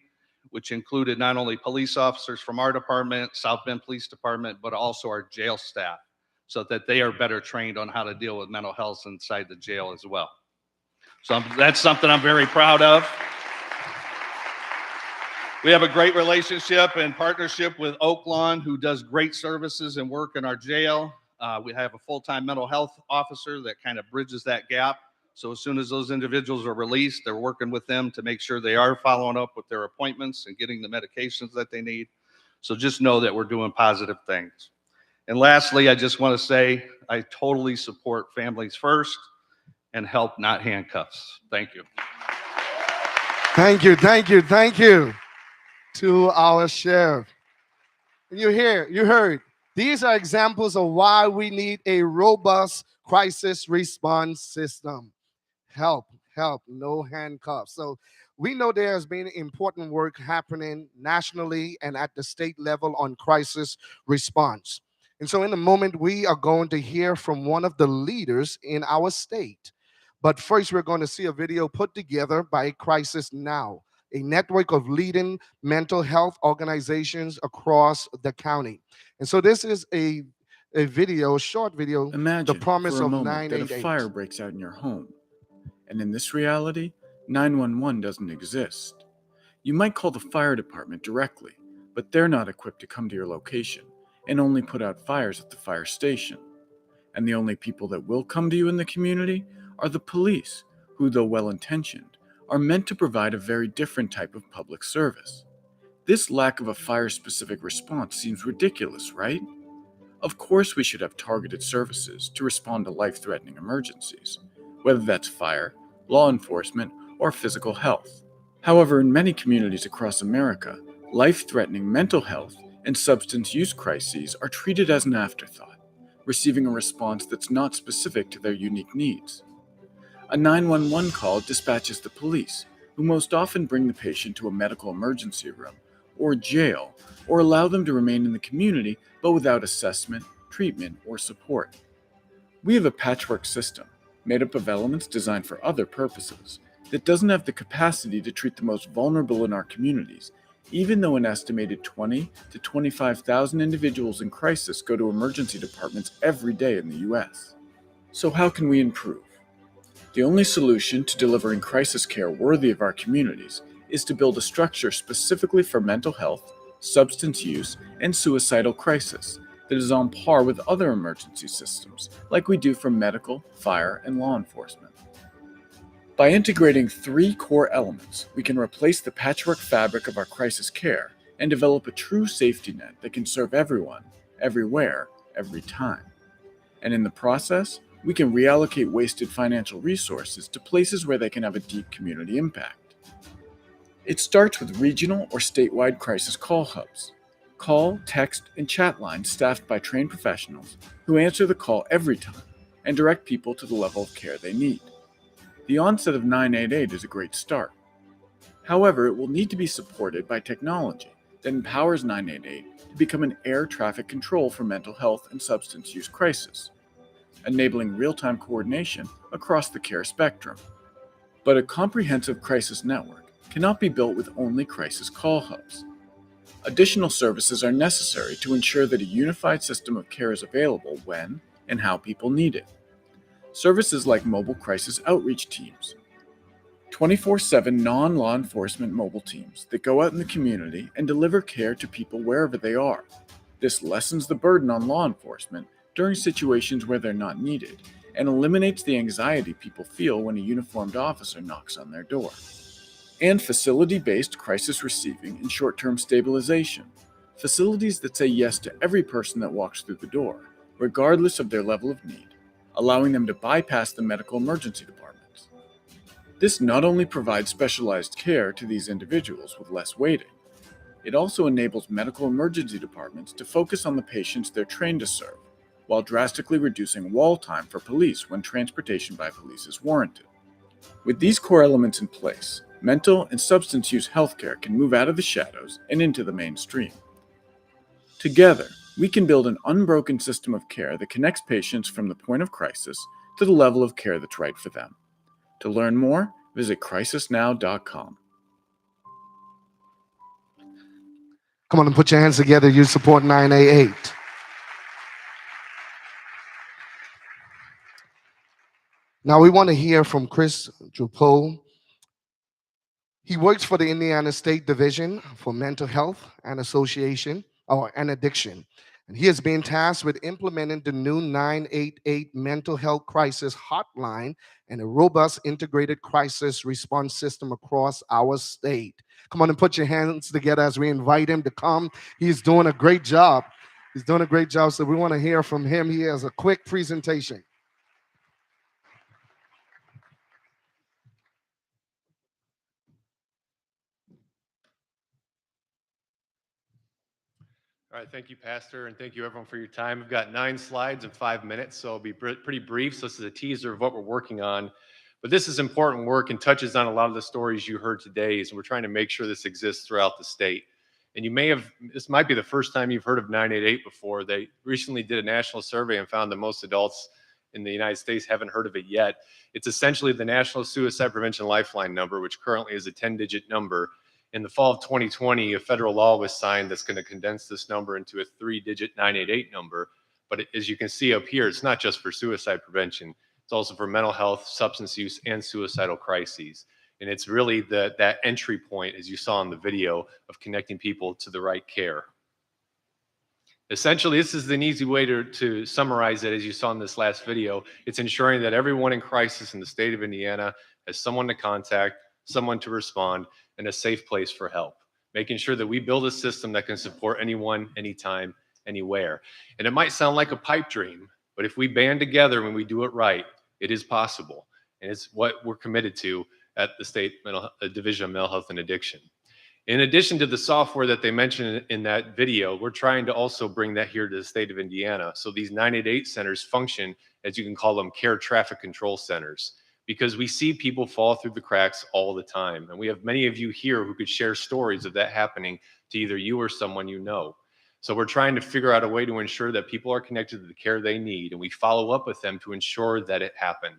which included not only police officers from our department, South Bend Police Department, but also our jail staff, so that they are better trained on how to deal with mental health inside the jail as well. So that's something I'm very proud of. We have a great relationship and partnership with Oaklawn, who does great services and work in our jail. We have a full-time mental health officer that kind of bridges that gap. So as soon as those individuals are released, they're working with them to make sure they are following up with their appointments and getting the medications that they need. So just know that we're doing positive things. And lastly, I just want to say I totally support families first and help, not handcuffs. Thank you. Thank you, thank you, thank you to our sheriff. You heard. These are examples of why we need a robust crisis response system. Help, no handcuffs. So we know there has been important work happening nationally and at the state level on crisis response. And so in a moment, we are going to hear from one of the leaders in our state. But first, we're going to see a video put together by Crisis Now, a network of leading mental health organizations across the county. And so this is a video, short video, Imagine the promise for a of moment that a 988. fire breaks out in your home. And in this reality, 911 doesn't exist. You might call the fire department directly, but they're not equipped to come to your location and only put out fires at the fire station. And the only people that will come to you in the community are the police, who, though well-intentioned, are meant to provide a very different type of public service. This lack of a fire-specific response seems ridiculous, right? Of course we should have targeted services to respond to life-threatening emergencies, whether that's fire, law enforcement, or physical health. However, in many communities across America, life-threatening mental health and substance use crises are treated as an afterthought, receiving a response that's not specific to their unique needs. A 911 call dispatches the police, who most often bring the patient to a medical emergency room or jail, or allow them to remain in the community but without assessment, treatment, or support. We have a patchwork system, made up of elements designed for other purposes, that doesn't have the capacity to treat the most vulnerable in our communities, even though an estimated 20 to 25,000 individuals in crisis go to emergency departments every day in the U.S. So how can we improve? The only solution to delivering crisis care worthy of our communities is to build a structure specifically for mental health, substance use, and suicidal crisis that is on par with other emergency systems, like we do for medical, fire, and law enforcement. By integrating 3 core elements, we can replace the patchwork fabric of our crisis care and develop a true safety net that can serve everyone, everywhere, every time. And in the process, we can reallocate wasted financial resources to places where they can have a deep community impact. It starts with regional or statewide crisis call hubs. Call, text, and chat lines staffed by trained professionals who answer the call every time and direct people to the level of care they need. The onset of 988 is a great start. However, it will need to be supported by technology that empowers 988 to become an air traffic control for mental health and substance use crisis, enabling real-time coordination across the care spectrum. But a comprehensive crisis network cannot be built with only crisis call hubs. Additional services are necessary to ensure that a unified system of care is available when and how people need it. Services like mobile crisis outreach teams, 24/7 non-law enforcement mobile teams that go out in the community and deliver care to people wherever they are. This lessens the burden on law enforcement during situations where they're not needed and eliminates the anxiety people feel when a uniformed officer knocks on their door. And facility-based crisis receiving and short-term stabilization, facilities that say yes to every person that walks through the door, regardless of their level of need, allowing them to bypass the medical emergency departments. This not only provides specialized care to these individuals with less waiting, it also enables medical emergency departments to focus on the patients they're trained to serve, while drastically reducing wall time for police when transportation by police is warranted. With these core elements in place, mental and substance use healthcare can move out of the shadows and into the mainstream. Together, we can build an unbroken system of care that connects patients from the point of crisis to the level of care that's right for them. To learn more, visit crisisnow.com. Come on and put your hands together. You support 988. Now we want to hear from Chris Drupo. He works for the Indiana State Division for Mental Health and Addiction. And he has been tasked with implementing the new 988 mental health crisis hotline and a robust integrated crisis response system across our state. Come on and put your hands together as we invite him to come. He's doing a great job. He's doing a great job, so we want to hear from him. He has a quick presentation. All right, thank you, Pastor, and thank you, everyone, for your time. We've got 9 slides in 5 minutes, so I'll be pretty brief. So this is a teaser of what we're working on. But this is important work and touches on a lot of the stories you heard today, so we're trying to make sure this exists throughout the state. And this might be the first time you've heard of 988 before. They recently did a national survey and found that most adults in the United States haven't heard of it yet. It's essentially the National Suicide Prevention Lifeline number, which currently is a 10-digit number. In the fall of 2020, a federal law was signed that's going to condense this number into a 3-digit 988 number. But as you can see up here, it's not just for suicide prevention. It's also for mental health, substance use, and suicidal crises. And it's really that entry point, as you saw in the video, of connecting people to the right care. Essentially, this is an easy way to summarize it, as you saw in this last video. It's ensuring that everyone in crisis in the state of Indiana has someone to contact, someone to respond, and a safe place for help. Making sure that we build a system that can support anyone, anytime, anywhere. And it might sound like a pipe dream, but if we band together when we do it right, it is possible. And it's what we're committed to at the State Division of Mental Health and Addiction. In addition to the software that they mentioned in that video, we're trying to also bring that here to the state of Indiana. So these 988 centers function, as you can call them, care traffic control centers, because we see people fall through the cracks all the time. And we have many of you here who could share stories of that happening to either you or someone you know. So we're trying to figure out a way to ensure that people are connected to the care they need, and we follow up with them to ensure that it happened.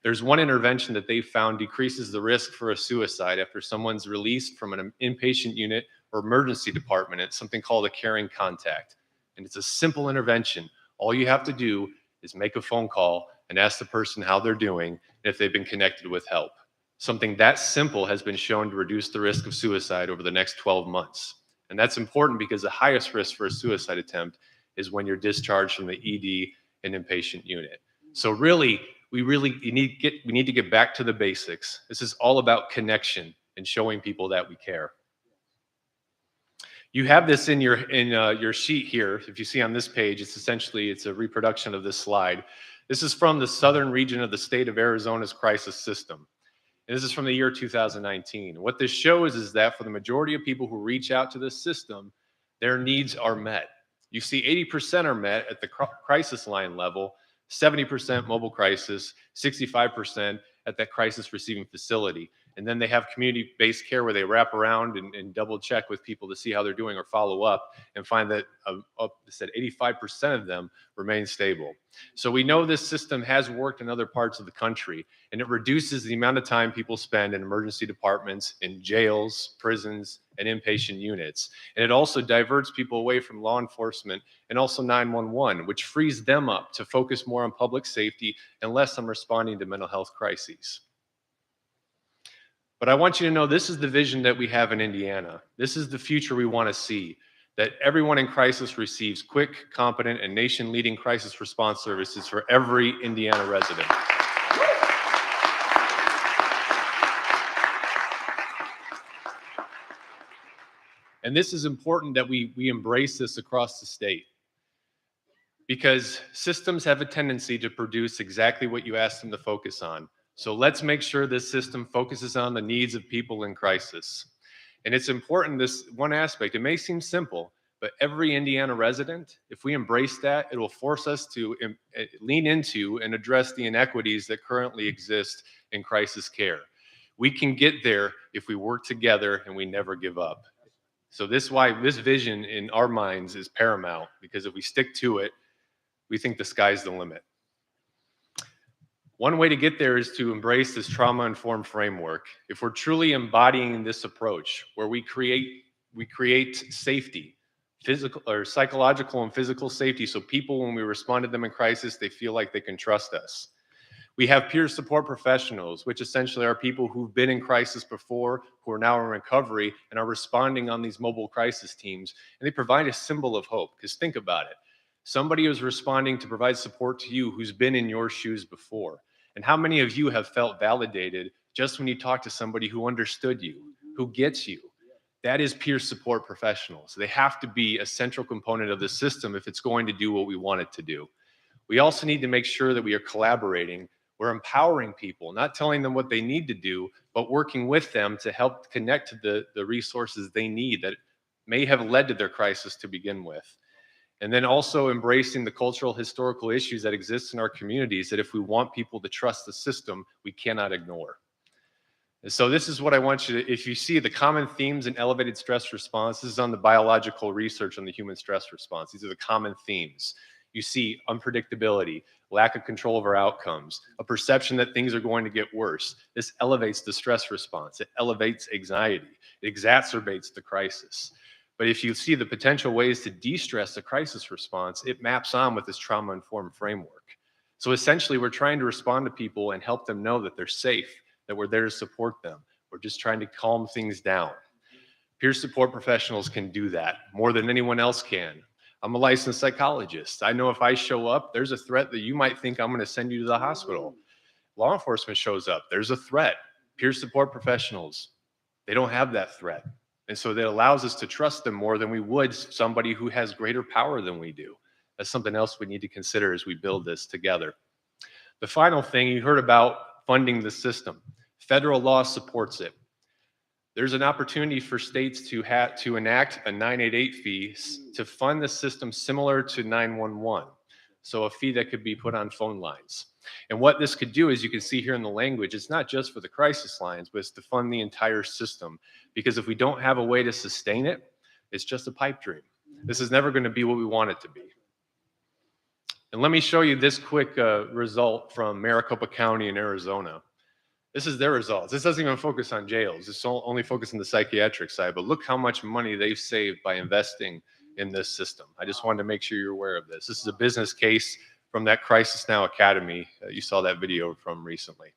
There's one intervention that they found decreases the risk for a suicide after someone's released from an inpatient unit or emergency department. It's something called a caring contact. And it's a simple intervention. All you have to do is make a phone call and ask the person how they're doing and if they've been connected with help. Something that simple has been shown to reduce the risk of suicide over the next 12 months. And that's important because the highest risk for a suicide attempt is when you're discharged from the ED and inpatient unit. So really, we need to get back to the basics. This is all about connection and showing people that we care. You have this in your sheet here. If you see on this page, it's a reproduction of this slide. This is from the southern region of the state of Arizona's crisis system. And this is from the year 2019. What this shows is that for the majority of people who reach out to this system, their needs are met. You see 80% are met at the crisis line level, 70% mobile crisis, 65% at that crisis receiving facility. And then they have community-based care where they wrap around and double check with people to see how they're doing or follow up and find that 85% of them remain stable. So we know this system has worked in other parts of the country, and it reduces the amount of time people spend in emergency departments, in jails, prisons, and inpatient units. And it also diverts people away from law enforcement and also 911, which frees them up to focus more on public safety and less on responding to mental health crises. But I want you to know this is the vision that we have in Indiana. This is the future we want to see, that everyone in crisis receives quick, competent, and nation-leading crisis response services for every Indiana resident. And this is important that we embrace this across the state, because systems have a tendency to produce exactly what you ask them to focus on. So let's make sure this system focuses on the needs of people in crisis. And it's important, this one aspect, it may seem simple, but every Indiana resident, if we embrace that, it will force us to lean into and address the inequities that currently exist in crisis care. We can get there if we work together and we never give up. So this is why this vision in our minds is paramount, because if we stick to it, we think the sky's the limit. One way to get there is to embrace this trauma-informed framework. If we're truly embodying this approach, where we create safety, physical or psychological and physical safety, so people, when we respond to them in crisis, they feel like they can trust us. We have peer support professionals, which essentially are people who've been in crisis before, who are now in recovery, and are responding on these mobile crisis teams. And they provide a symbol of hope, because think about it. Somebody is responding to provide support to you who's been in your shoes before. And how many of you have felt validated just when you talk to somebody who understood you, who gets you? That is peer support professionals. They have to be a central component of the system if it's going to do what we want it to do. We also need to make sure that we are collaborating. We're empowering people, not telling them what they need to do, but working with them to help connect to the resources they need that may have led to their crisis to begin with. And then also embracing the cultural, historical issues that exist in our communities that if we want people to trust the system, we cannot ignore. And so this is what I want you to, if you see the common themes in elevated stress response, this is on the biological research on the human stress response. These are the common themes. You see unpredictability, lack of control of our outcomes, a perception that things are going to get worse. This elevates the stress response. It elevates anxiety. It exacerbates the crisis. But if you see the potential ways to de-stress the crisis response, it maps on with this trauma-informed framework. So essentially, we're trying to respond to people and help them know that they're safe, that we're there to support them. We're just trying to calm things down. Peer support professionals can do that more than anyone else can. I'm a licensed psychologist. I know if I show up, there's a threat that you might think I'm going to send you to the hospital. Law enforcement shows up, there's a threat. Peer support professionals, they don't have that threat. And so that allows us to trust them more than we would somebody who has greater power than we do. That's something else we need to consider as we build this together. The final thing, you heard about funding the system. Federal law supports it. There's an opportunity for states to enact a 988 fee to fund the system similar to 911. So a fee that could be put on phone lines. And what this could do, as you can see here in the language, it's not just for the crisis lines, but it's to fund the entire system. Because if we don't have a way to sustain it, it's just a pipe dream. This is never going to be what we want it to be. And let me show you this quick result from Maricopa County in Arizona. This is their results. This doesn't even focus on jails. It's only focused on the psychiatric side, but look how much money they've saved by investing in this system. I just wanted to make sure you're aware of this. This is a business case from that Crisis Now Academy you saw that video from recently.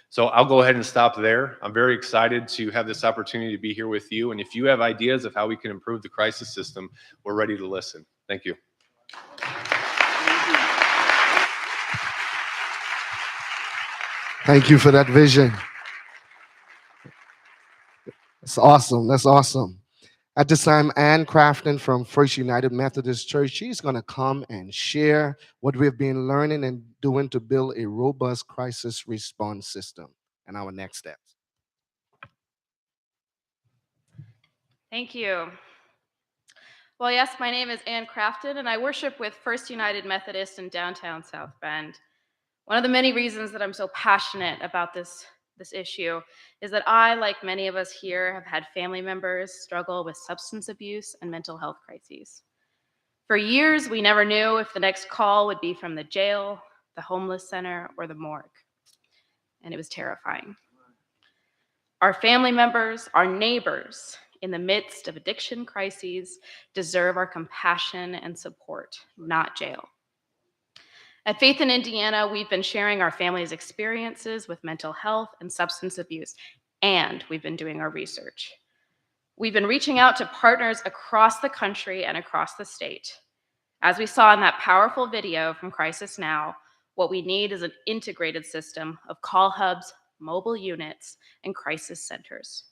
So I'll go ahead and stop there. I'm very excited to have this opportunity to be here with you. And if you have ideas of how we can improve the crisis system, we're ready to listen. Thank you. Thank you for that vision. That's awesome. That's awesome. At this time, Ann Crafton from First United Methodist Church, she's going to come and share what we've been learning and doing to build a robust crisis response system and our next steps. Thank you. Well, yes, my name is Ann Crafton, and I worship with First United Methodist in downtown South Bend. One of the many reasons that I'm so passionate about this issue is that I, like many of us here, have had family members struggle with substance abuse and mental health crises. For years, we never knew if the next call would be from the jail, the homeless center, or the morgue. And it was terrifying. Our family members, our neighbors, in the midst of addiction crises, deserve our compassion and support, not jail. At Faith in Indiana, we've been sharing our family's experiences with mental health and substance abuse, and we've been doing our research. We've been reaching out to partners across the country and across the state. As we saw in that powerful video from Crisis Now, what we need is an integrated system of call hubs, mobile units, and crisis centers.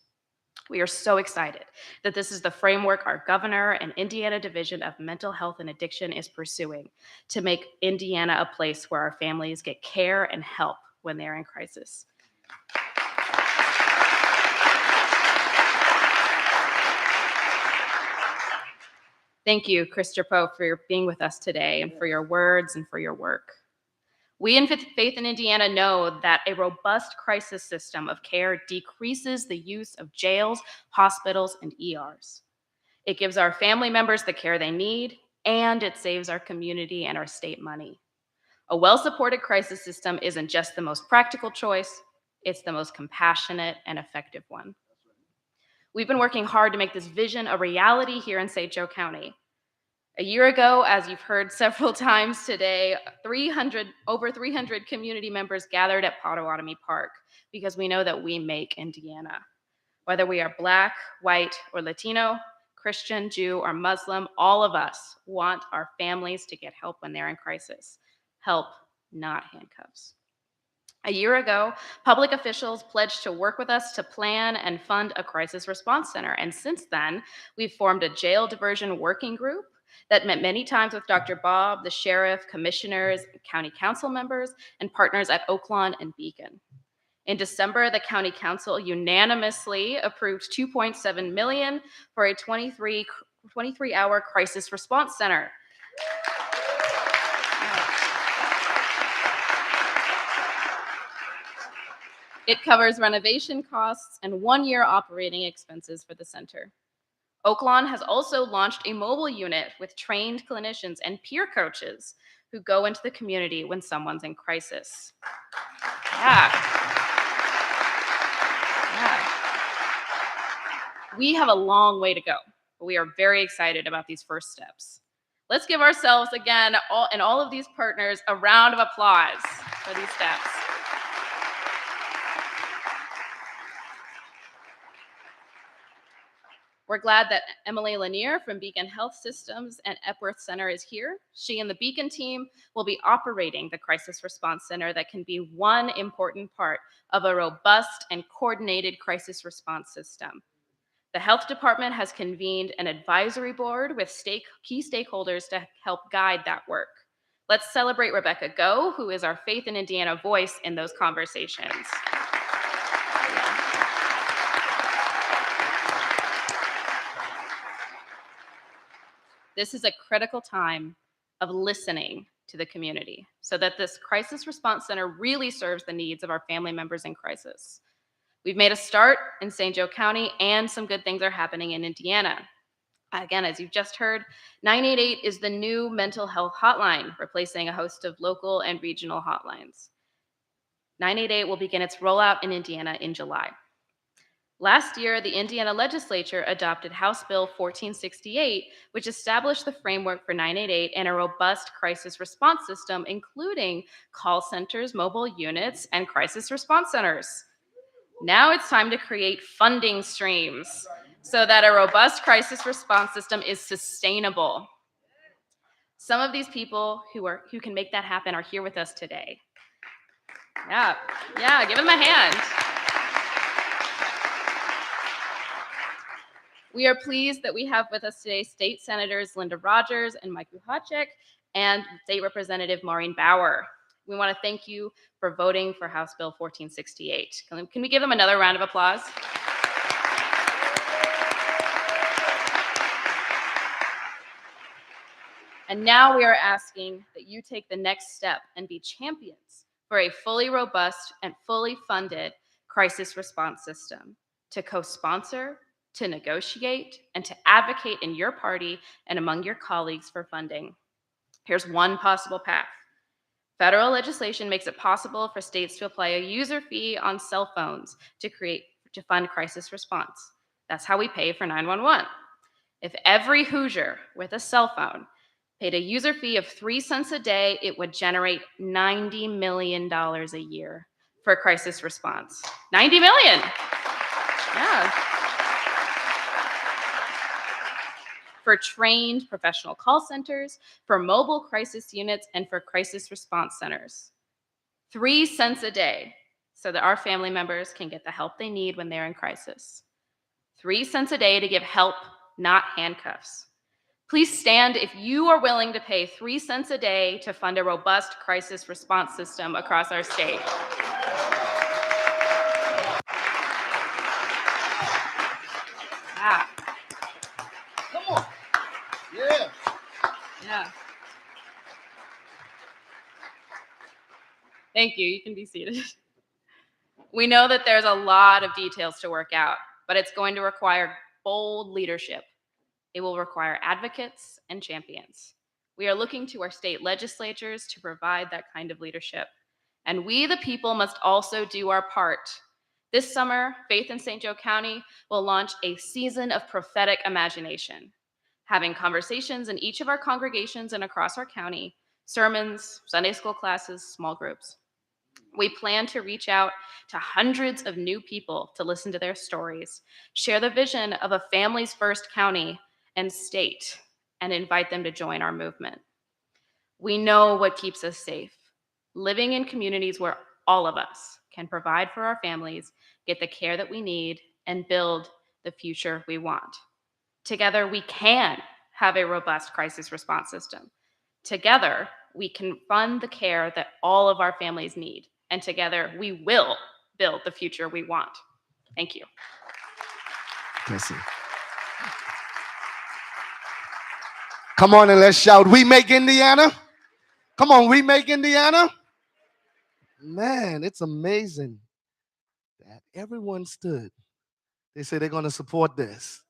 We are so excited that this is the framework our governor and Indiana Division of Mental Health and Addiction is pursuing to make Indiana a place where our families get care and help when they're in crisis. Thank you, Chris Drapeau, for being with us today and for your words and for your work. We in Faith in Indiana know that a robust crisis system of care decreases the use of jails, hospitals, and ERs. It gives our family members the care they need, and it saves our community and our state money. A well-supported crisis system isn't just the most practical choice, it's the most compassionate and effective one. We've been working hard to make this vision a reality here in St. Joe County. A year ago, as you've heard several times today, over 300 community members gathered at Potawatomi Park because we know that we make Indiana. Whether we are Black, white, or Latino, Christian, Jew, or Muslim, all of us want our families to get help when they're in crisis. Help, not handcuffs. A year ago, public officials pledged to work with us to plan and fund a crisis response center. And since then, we've formed a jail diversion working group that met many times with Dr. Bob, the sheriff, commissioners, county council members, and partners at Oaklawn and Beacon. In December, the county council unanimously approved $2.7 million for a 23-hour crisis response center. It covers renovation costs and 1-year operating expenses for the center. Oaklawn has also launched a mobile unit with trained clinicians and peer coaches who go into the community when someone's in crisis. We have a long way to go, but we are very excited about these first steps. Let's give ourselves again, all of these partners, a round of applause for these steps. We're glad that Emily Lanier from Beacon Health Systems and Epworth Center is here. She and the Beacon team will be operating the Crisis Response Center that can be one important part of a robust and coordinated crisis response system. The health department has convened an advisory board with key stakeholders to help guide that work. Let's celebrate Rebecca Go, who is our Faith in Indiana voice in those conversations. This is a critical time of listening to the community so that this crisis response center really serves the needs of our family members in crisis. We've made a start in St. Joe County, and some good things are happening in Indiana. Again, as you've just heard, 988 is the new mental health hotline, replacing a host of local and regional hotlines. 988 will begin its rollout in Indiana in July. Last year, the Indiana legislature adopted House Bill 1468, which established the framework for 988 and a robust crisis response system, including call centers, mobile units, and crisis response centers. Now it's time to create funding streams so that a robust crisis response system is sustainable. Some of these people who can make that happen are here with us today. Yeah, give them a hand. We are pleased that we have with us today State Senators Linda Rogers and Mike Uhacek and State Representative Maureen Bauer. We want to thank you for voting for House Bill 1468. Can we give them another round of applause? And now we are asking that you take the next step and be champions for a fully robust and fully funded crisis response system to co-sponsor, to negotiate, and to advocate in your party and among your colleagues for funding. Here's one possible path. Federal legislation makes it possible for states to apply a user fee on cell phones to fund crisis response. That's how we pay for 911. If every Hoosier with a cell phone paid a user fee of 3 cents a day, it would generate $90 million a year for crisis response. 90 million. Yeah. For trained professional call centers, for mobile crisis units, and for crisis response centers. 3 cents a day so that our family members can get the help they need when they're in crisis. 3 cents a day to give help, not handcuffs. Please stand if you are willing to pay 3 cents a day to fund a robust crisis response system across our state. Yeah. Come on. Yeah. Yeah. Thank you. You can be seated. We know that there's a lot of details to work out, but it's going to require bold leadership. It will require advocates and champions. We are looking to our state legislatures to provide that kind of leadership. And we, the people, must also do our part. This summer, Faith in St. Joe County will launch a season of prophetic imagination, having conversations in each of our congregations and across our county, sermons, Sunday school classes, small groups. We plan to reach out to hundreds of new people to listen to their stories, share the vision of a family's first county and state, and invite them to join our movement. We know what keeps us safe: living in communities where all of us can provide for our families, get the care that we need, and build the future we want. Together, we can have a robust crisis response system. Together, we can fund the care that all of our families need. And together, we will build the future we want. Thank you. Listen. Come on and let's shout, "We make Indiana." Come on, we make Indiana. Man, it's amazing that everyone stood. They say they're going to support this.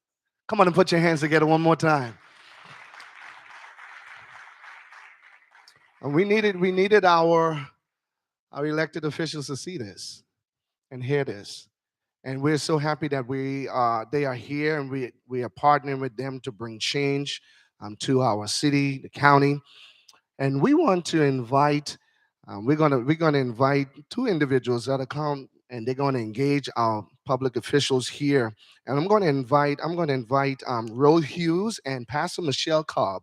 Come on and put your hands together one more time. And we needed our elected officials to see this and hear this. And we're so happy that they are here, and we are partnering with them to bring change to our city, the county. And we want to invite, we're gonna invite two individuals that come, and they're going to engage our public officials here. And I'm going to invite Ro Hughes and Pastor Michelle Cobb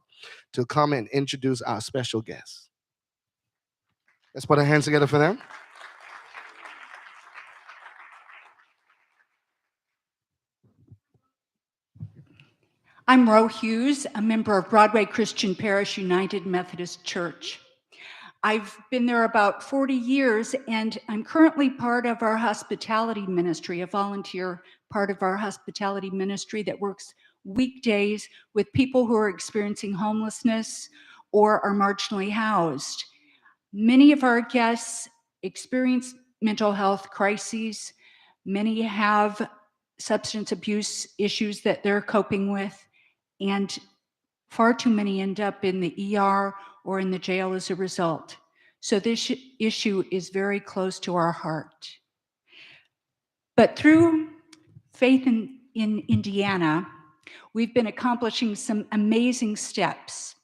to come and introduce our special guests. Let's put our hands together for them. I'm Ro Hughes, a member of Broadway Christian Parish United Methodist Church. I've been there about 40 years, and I'm currently part of our hospitality ministry, a volunteer part of our hospitality ministry that works weekdays with people who are experiencing homelessness or are marginally housed. Many of our guests experience mental health crises. Many have substance abuse issues that they're coping with, and far too many end up in the ER or in the jail as a result. So this issue is very close to our heart. But through Faith in Indiana, we've been accomplishing some amazing steps.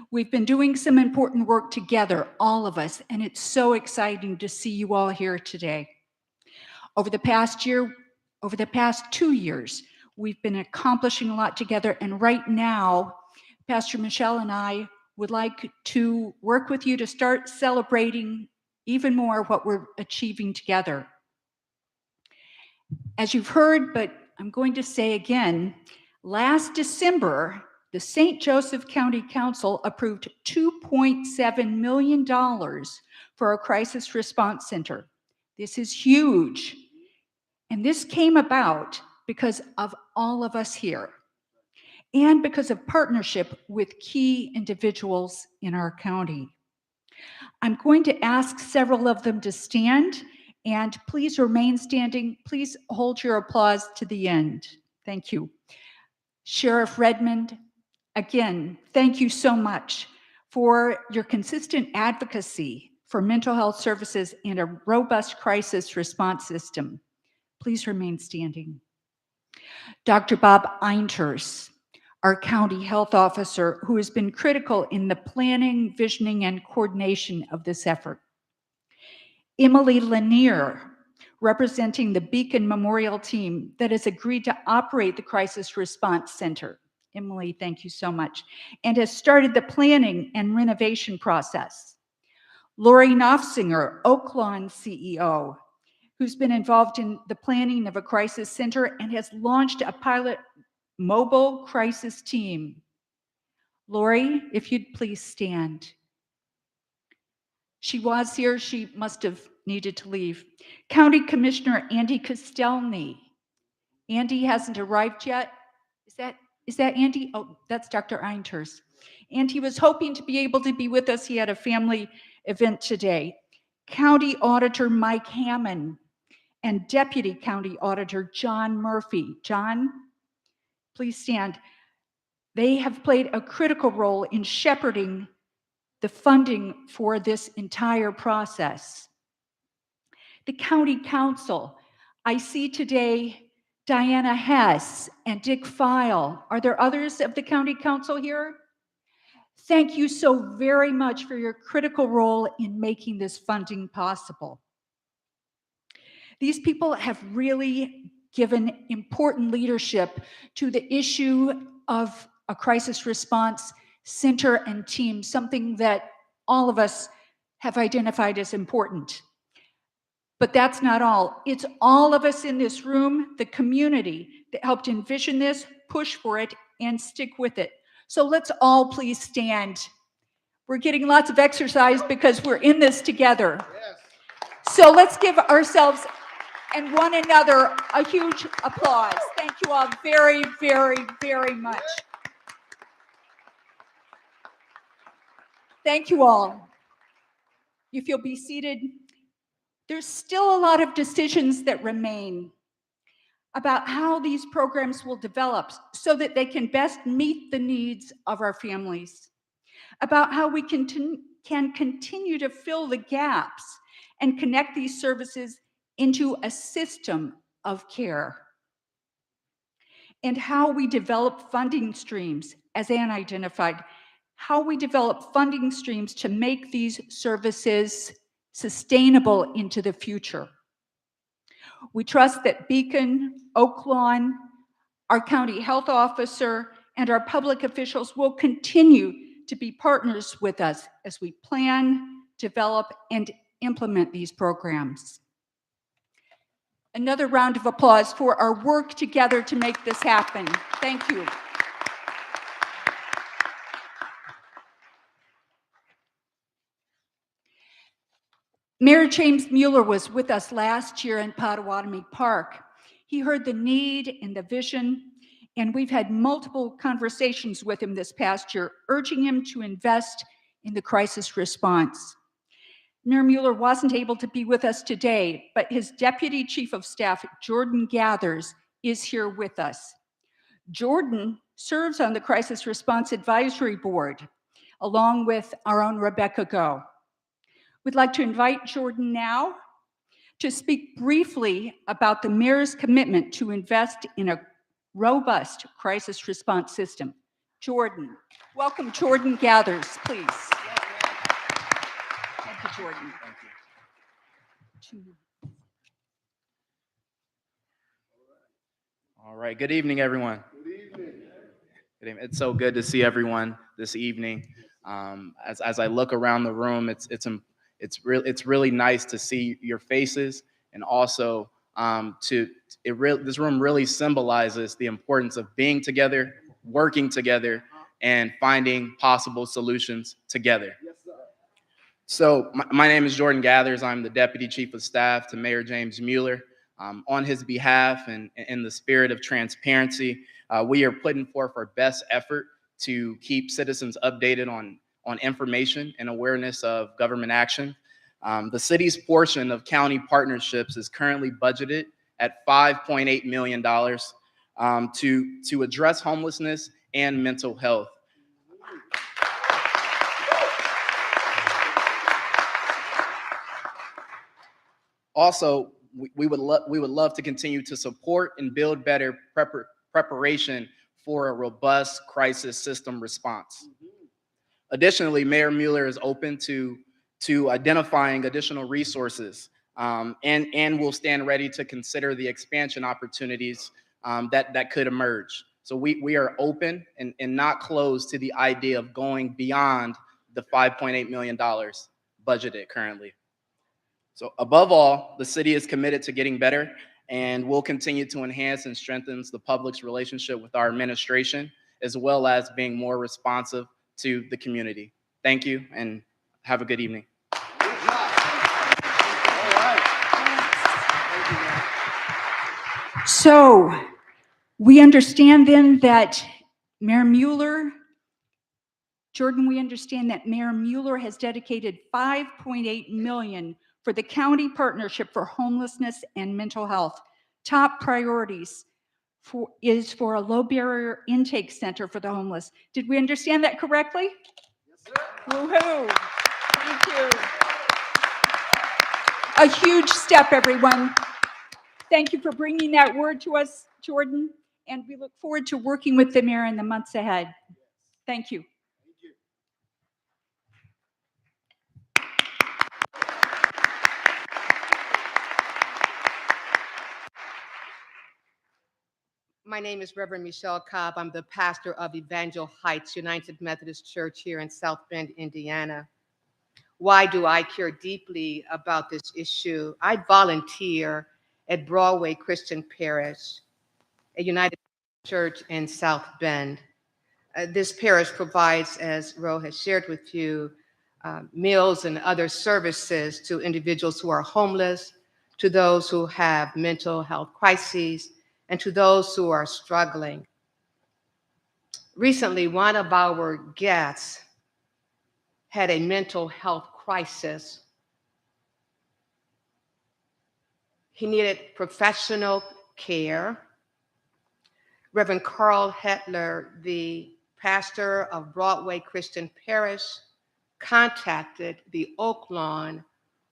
We've been doing some important work together, all of us, and it's so exciting to see you all here today. Over the past 2 years, we've been accomplishing a lot together, and right now, Pastor Michelle and I would like to work with you to start celebrating even more what we're achieving together. As you've heard, but I'm going to say again, last December, the St. Joseph County Council approved $2.7 million for a crisis response center. This is huge. And this came about because of all of us here and because of partnership with key individuals in our county. I'm going to ask several of them to stand, and please remain standing. Please hold your applause to the end. Thank you. Sheriff Redmond, again, thank you so much for your consistent advocacy for mental health services and a robust crisis response system. Please remain standing. Dr. Bob Einters, our county health officer, who has been critical in the planning, visioning, and coordination of this effort. Emily Lanier, representing the Beacon Memorial team that has agreed to operate the Crisis Response Center. Emily, thank you so much. And has started the planning and renovation process. Lori Knopfsinger, Oaklawn CEO, who's been involved in the planning of a crisis center and has launched a pilot mobile crisis team. Lori, if you'd please stand. She was here, she must have needed to leave. County Commissioner Andy Castelny. Andy hasn't arrived yet. Is that Andy? Oh, that's Dr. Einters. And he was hoping to be able to be with us. He had a family event today. County Auditor Mike Hammond, and Deputy County Auditor John Murphy. John, please stand. They have played a critical role in shepherding the funding for this entire process. The County Council, I see today Diana Hess and Dick File. Are there others of the County Council here? Thank you so very much for your critical role in making this funding possible. These people have really given important leadership to the issue of a crisis response center and team, something that all of us have identified as important. But that's not all. It's all of us in this room, the community, that helped envision this, push for it, and stick with it. So let's all please stand. We're getting lots of exercise because we're in this together. So let's give ourselves and one another a huge applause. Thank you all very, very, very much. Thank you all. If you'll be seated, there's still a lot of decisions that remain about how these programs will develop so that they can best meet the needs of our families, about how we can continue to fill the gaps and connect these services into a system of care, and how we develop funding streams, as Anne identified, how we develop funding streams to make these services sustainable into the future. We trust that Beacon, Oaklawn, our county health officer, and our public officials will continue to be partners with us as we plan, develop, and implement these programs. Another round of applause for our work together to make this happen. Thank you. Mayor James Mueller was with us last year in Potawatomi Park. He heard the need and the vision, and we've had multiple conversations with him this past year, urging him to invest in the crisis response. Mayor Mueller wasn't able to be with us today, but his Deputy Chief of Staff, Jordan Gathers, is here with us. Jordan serves on the Crisis Response Advisory Board, along with our own Rebecca Go. We'd like to invite Jordan now to speak briefly about the mayor's commitment to invest in a robust crisis response system. Jordan. Welcome, Jordan Gathers, please. Thank you, Jordan. Thank you. All right, good evening, everyone. Good evening. Good evening. It's so good to see everyone this evening. As I look around the room, it's really nice to see your faces, and also this room really symbolizes the importance of being together, working together, and finding possible solutions together. So my name is Jordan Gathers. I'm the Deputy Chief of Staff to Mayor James Mueller. On his behalf and in the spirit of transparency, we are putting forth our best effort to keep citizens updated on information and awareness of government action. The city's portion of county partnerships is currently budgeted at $5.8 million to address homelessness and mental health. Also, we would love to continue to support and build better preparation for a robust crisis system response. Additionally, Mayor Mueller is open to identifying additional resources and will stand ready to consider the expansion opportunities that could emerge. So we are open and not closed to the idea of going beyond the $5.8 million budgeted currently. So above all, the city is committed to getting better, and will continue to enhance and strengthen the public's relationship with our administration, as well as being more responsive to the community. Thank you, and have a good evening. So we understand then that Mayor Mueller, Jordan, we understand that Mayor Mueller has dedicated $5.8 million for the County Partnership for Homelessness and Mental Health. Top priorities is for a low barrier intake center for the homeless. Did we understand that correctly? Yes, sir. Woohoo! Thank you. A huge step, everyone. Thank you for bringing that word to us, Jordan, and we look forward to working with the mayor in the months ahead. Thank you. My name is Reverend Michelle Cobb. I'm the pastor of Evangel Heights United Methodist Church here in South Bend, Indiana. Why do I care deeply about this issue? I volunteer at Broadway Christian Parish, a United Church in South Bend. This parish provides, as Ro has shared with you, meals and other services to individuals who are homeless, to those who have mental health crises, and to those who are struggling. Recently, one of our guests had a mental health crisis. He needed professional care. Reverend Carl Hetler, the pastor of Broadway Christian Parish, contacted the Oak Lawn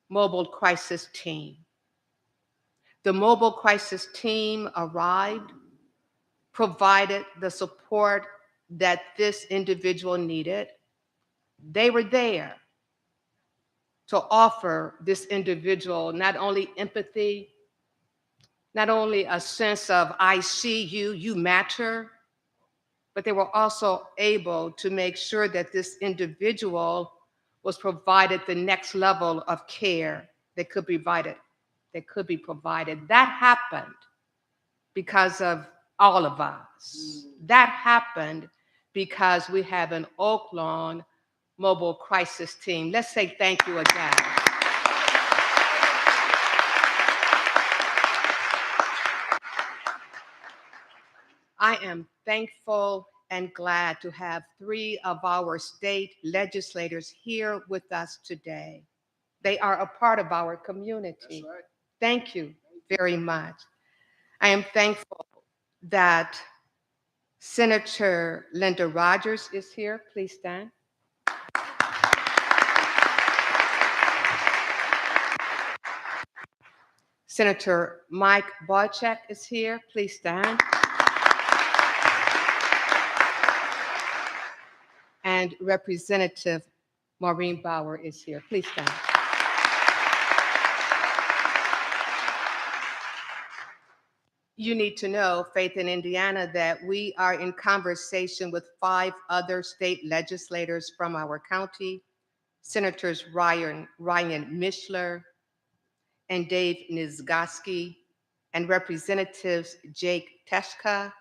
Mobile Crisis Team. The mobile crisis team arrived, provided the support that this individual needed. They were there to offer this individual not only empathy, not only a sense of, I see you, you matter, but they were also able to make sure that this individual was provided the next level of care that could be provided. That happened because of all of us. That happened because we have an Oak Lawn mobile crisis team. Let's say thank you again. I am thankful and glad to have 3 of our state legislators here with us today. They are a part of our community. Right. Thank you very much. I am thankful that Senator Linda Rogers is here. Please stand. Senator Mike Boychuk is here. Please stand. And Representative Maureen Bauer is here. Please stand. You need to know, Faith in Indiana, that we are in conversation with 5 other state legislators from our county, Senators Ryan Mishler and Dave Nizgoski, and Representatives Jake Teshka,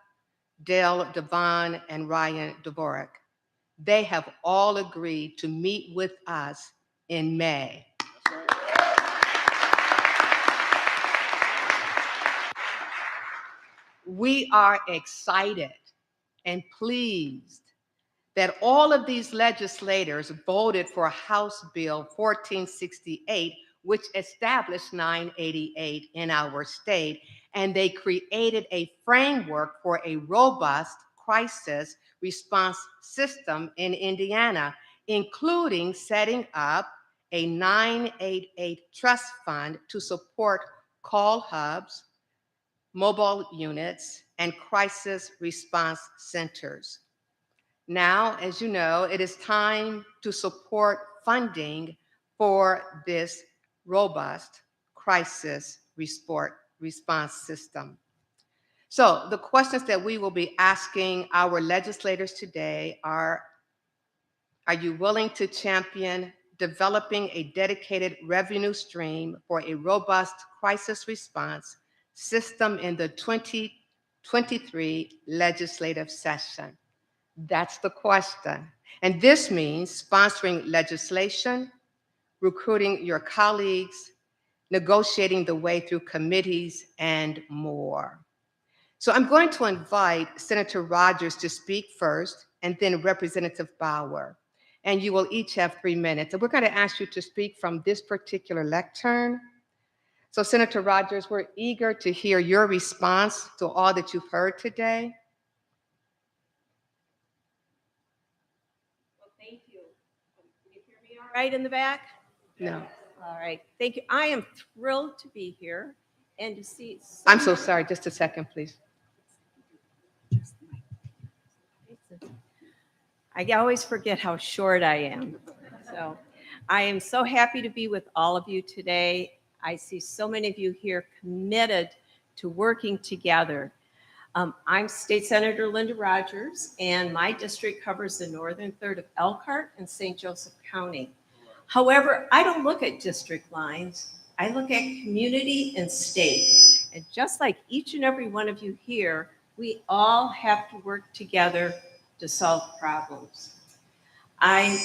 Dale Devon, and Ryan Dvorak. They have all agreed to meet with us in May. We are excited and pleased that all of these legislators voted for House Bill 1468, which established 988 in our state, and they created a framework for a robust crisis response system in Indiana, including setting up a 988 trust fund to support call hubs, mobile units, and crisis response centers. Now, as you know, it is time to support funding for this robust crisis response system. So the questions that we will be asking our legislators today are you willing to champion developing a dedicated revenue stream for a robust crisis response system in the 2023 legislative session? That's the question. And this means sponsoring legislation, recruiting your colleagues, negotiating the way through committees, and more. So I'm going to invite Senator Rogers to speak first, and then Representative Bauer. and you will each have 3 minutes. And we're going to ask you to speak from this particular lectern. So, Senator Rogers, we're eager to hear your response to all that you've heard today. Well, thank you. Can you hear me all right in the back? No. All right. Thank you. I am thrilled to be here and to see. I'm so sorry. Just a second, please. I always forget how short I am. So I am so happy to be with all of you today. I see so many of you here committed to working together. I'm State Senator Linda Rogers, and my district covers the northern third of Elkhart and St. Joseph County. However, I don't look at district lines. I look at community and state. And just like each and every one of you here, we all have to work together to solve problems. I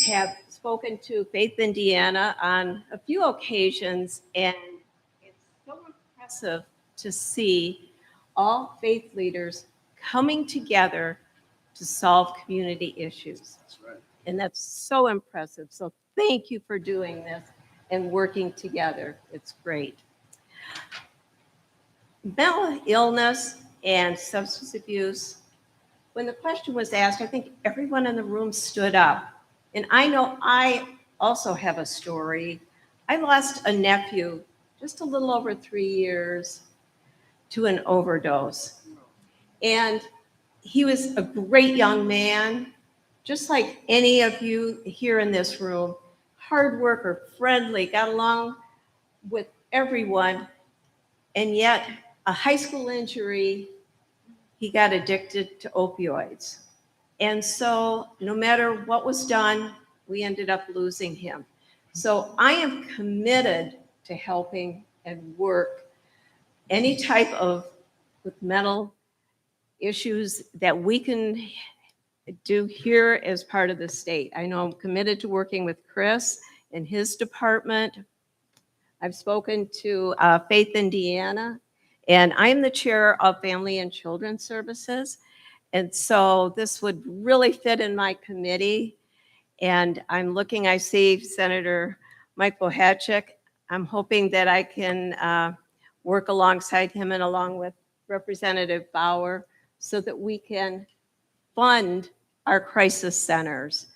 have spoken to Faith Indiana on a few occasions, and it's so impressive to see all faith leaders coming together to solve community issues. That's right. And that's so impressive. So thank you for doing this and working together. It's great. Mental illness and substance abuse. When the question was asked, I think everyone in the room stood up. And I know I also have a story. I lost a nephew just a little over 3 years to an overdose. And he was a great young man, just like any of you here in this room, hard worker, friendly, got along with everyone. And yet, a high school injury, he got addicted to opioids. And so no matter what was done, we ended up losing him. So I am committed to helping and work any type of with mental issues that we can do here as part of the state. I know I'm committed to working with Chris and his department. I've spoken to Faith Indiana, and I'm the chair of Family and Children's Services. And so this would really fit in my committee. And I'm looking, I see Senator Mike Bohachek. I'm hoping that I can work alongside him and along with Representative Bauer so that we can fund our crisis centers.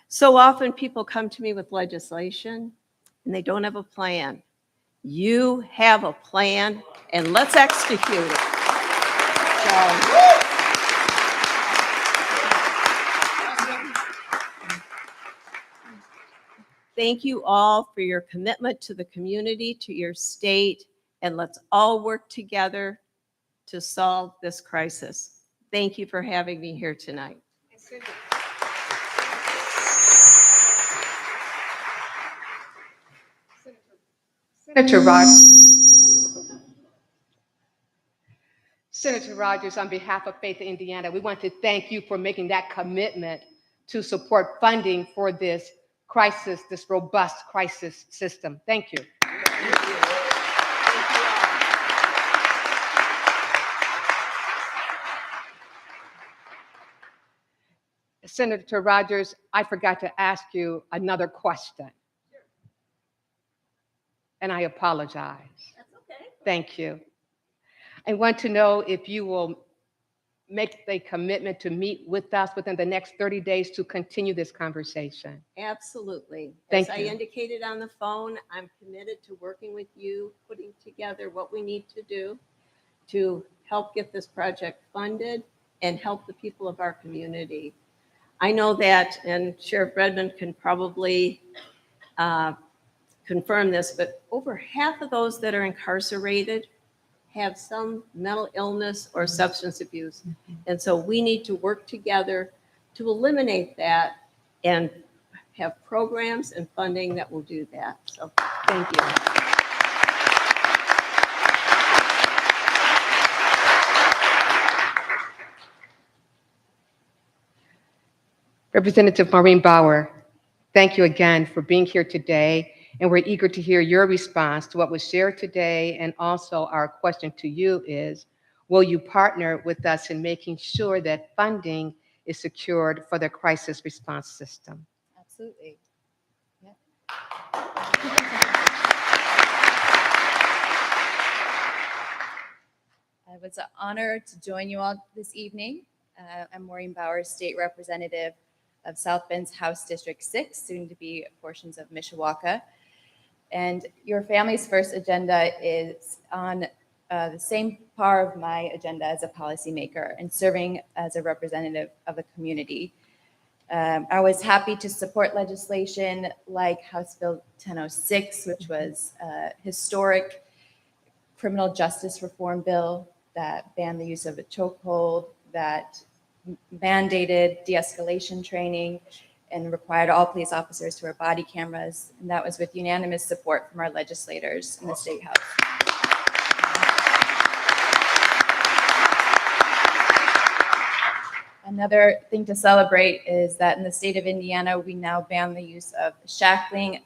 So often people come to me with legislation and they don't have a plan. You have a plan, and let's execute it. Thank you all for your commitment to the community, to your state, and let's all work together to solve this crisis. Thank you for having me here tonight. Senator Rogers, on behalf of Faith Indiana, we want to thank you for making that commitment to support funding for this crisis, this robust crisis system. Thank you. Senator Rogers, I forgot to ask you another question. And I apologize. That's okay. Thank you. I want to know if you will make the commitment to meet with us within the next 30 days to continue this conversation. Absolutely. Thank As you. I indicated on the phone, I'm committed to working with you, putting together what we need to do to help get this project funded and help the people of our community. I know that, and Sheriff Redmond can probably confirm this, but over half of those that are incarcerated have some mental illness or substance abuse. And so we need to work together to eliminate that and have programs and funding that will do that. So thank you. Representative Maureen Bauer, thank you again for being here today. And we're eager to hear your response to what was shared today. And also our question to you is, will you partner with us in making sure that funding is secured for the crisis response system? Absolutely. Yeah. It was an honor to join you all this evening. I'm Maureen Bowers, State Representative of South Bend's House District 6, soon to be portions of Mishawaka. And your family's first agenda is on the same par of my agenda as a policymaker and serving as a representative of the community. I was happy to support legislation like House Bill 1006, which was a historic criminal justice reform bill that banned the use of a chokehold, that mandated de-escalation training, and required all police officers to wear body cameras. And that was with unanimous support from our legislators in the State House. Another thing to celebrate is that in the state of Indiana, we now ban the use of shackling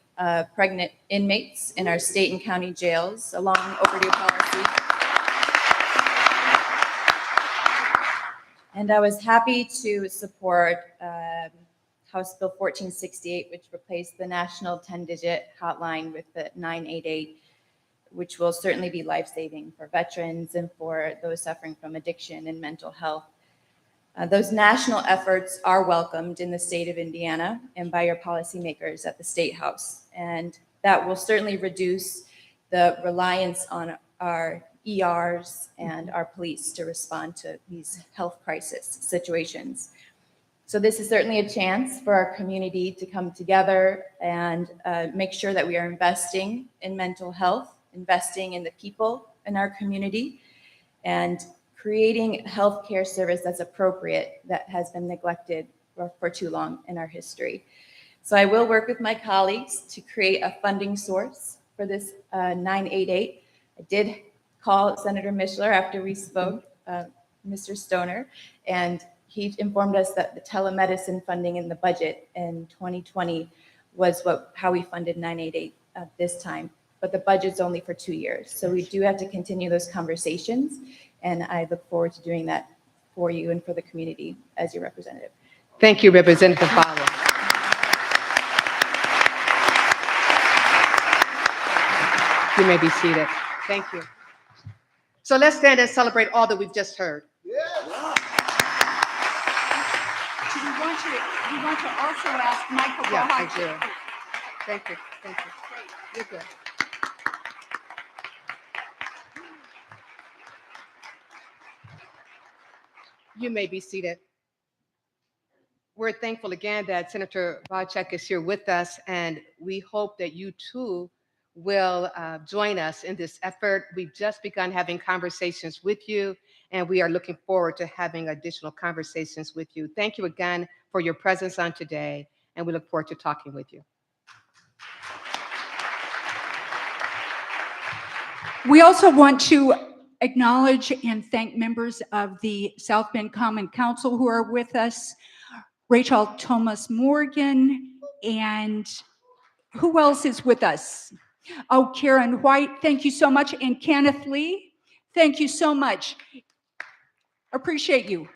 pregnant inmates in our state and county jails, a long overdue policy. And I was happy to support House Bill 1468, which replaced the national 10-digit hotline with the 988, which will certainly be life-saving for veterans and for those suffering from addiction and mental health. Those national efforts are welcomed in the state of Indiana and by your policymakers at the State House. And that will certainly reduce the reliance on our ERs and our police to respond to these health crisis situations. So this is certainly a chance for our community to come together and make sure that we are investing in mental health, investing in the people in our community, and creating healthcare service that's appropriate that has been neglected for too long in our history. So I will work with my colleagues to create a funding source for this 988. I did call Senator Mishler after we spoke, Mr. Stoner, and he informed us that the telemedicine funding in the budget in 2020 was how we funded 988 this time. But the budget's only for 2 years. So we do have to continue those conversations. And I look forward to doing that for you and for the community as your representative. Thank you, Representative Fowler. You may be seated. Thank you. So let's stand and celebrate all that we've just heard. We want to also ask Michael Yeah, I Baha. do. Thank you. Thank you. You're good. You may be seated. We're thankful again that Senator Wojcik is here with us, and we hope that you too will join us in this effort. We've just begun having conversations with you, and we are looking forward to having additional conversations with you. Thank you again for your presence on today, and we look forward to talking with you. We also want to acknowledge and thank members of the South Bend Common Council who are with us, Rachel Thomas Morgan, and who else is with us? Oh, Karen White, thank you so much, and Kenneth Lee, thank you so much. Appreciate you.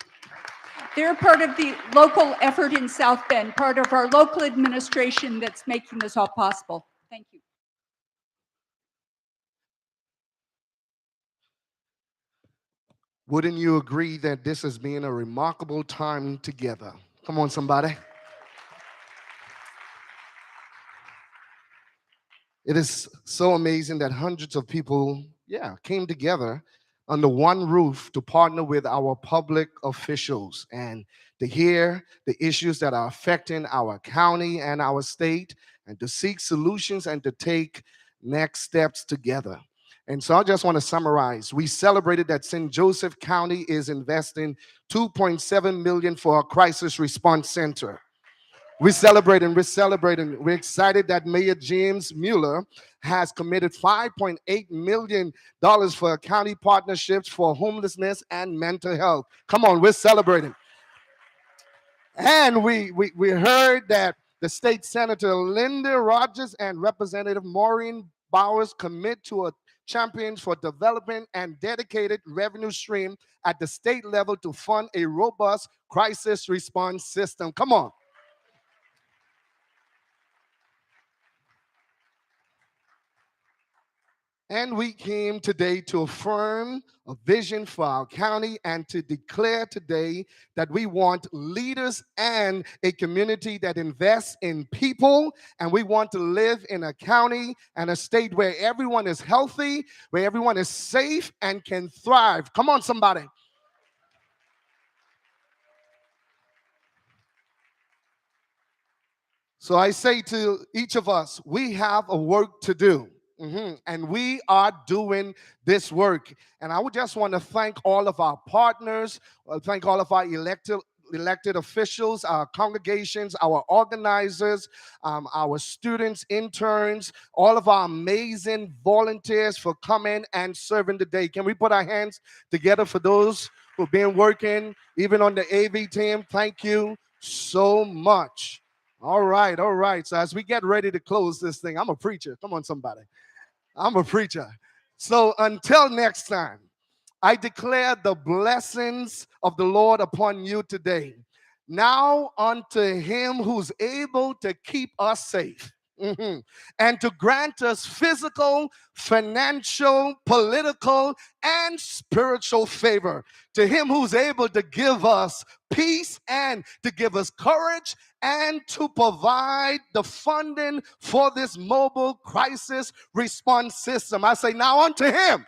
They're part of the local effort in South Bend, part of our local administration that's making this all possible. Thank you. Wouldn't you agree that this has been a remarkable time together? Come on, somebody. It is so amazing that hundreds of people, came together under one roof to partner with our public officials and to hear the issues that are affecting our county and our state, and to seek solutions and to take next steps together. And so I just want to summarize. We celebrated that St. Joseph County is investing $2.7 million for a crisis response center. We're celebrating. We're excited that Mayor James Mueller has committed $5.8 million for county partnerships for homelessness and mental health. Come on, we're celebrating. And we heard that the state senator Linda Rogers and Representative Maureen Bowers commit to a Champions for Development and dedicated revenue stream at the state level to fund a robust crisis response system. Come on. And we came today to affirm a vision for our county and to declare today that we want leaders and a community that invests in people. And we want to live in a county and a state where everyone is healthy, where everyone is safe and can thrive. Come on, somebody. So I say to each of us, we have a work to do. And we are doing this work. And I would just want to thank all of our partners, thank all of our elected officials, our congregations, our organizers, our students, interns, all of our amazing volunteers for coming and serving the day. Can we put our hands together for those who've been working, even on the AV team? Thank you so much. All right, all right. So as we get ready to close this thing, I'm a preacher. Come on, somebody. I'm a preacher. So until next time, I declare the blessings of the Lord upon you today. Now unto him who's able to keep us safe. And to grant us physical, financial, political, and spiritual favor. To him who's able to give us peace and to give us courage and to provide the funding for this mobile crisis response system. I say, now unto him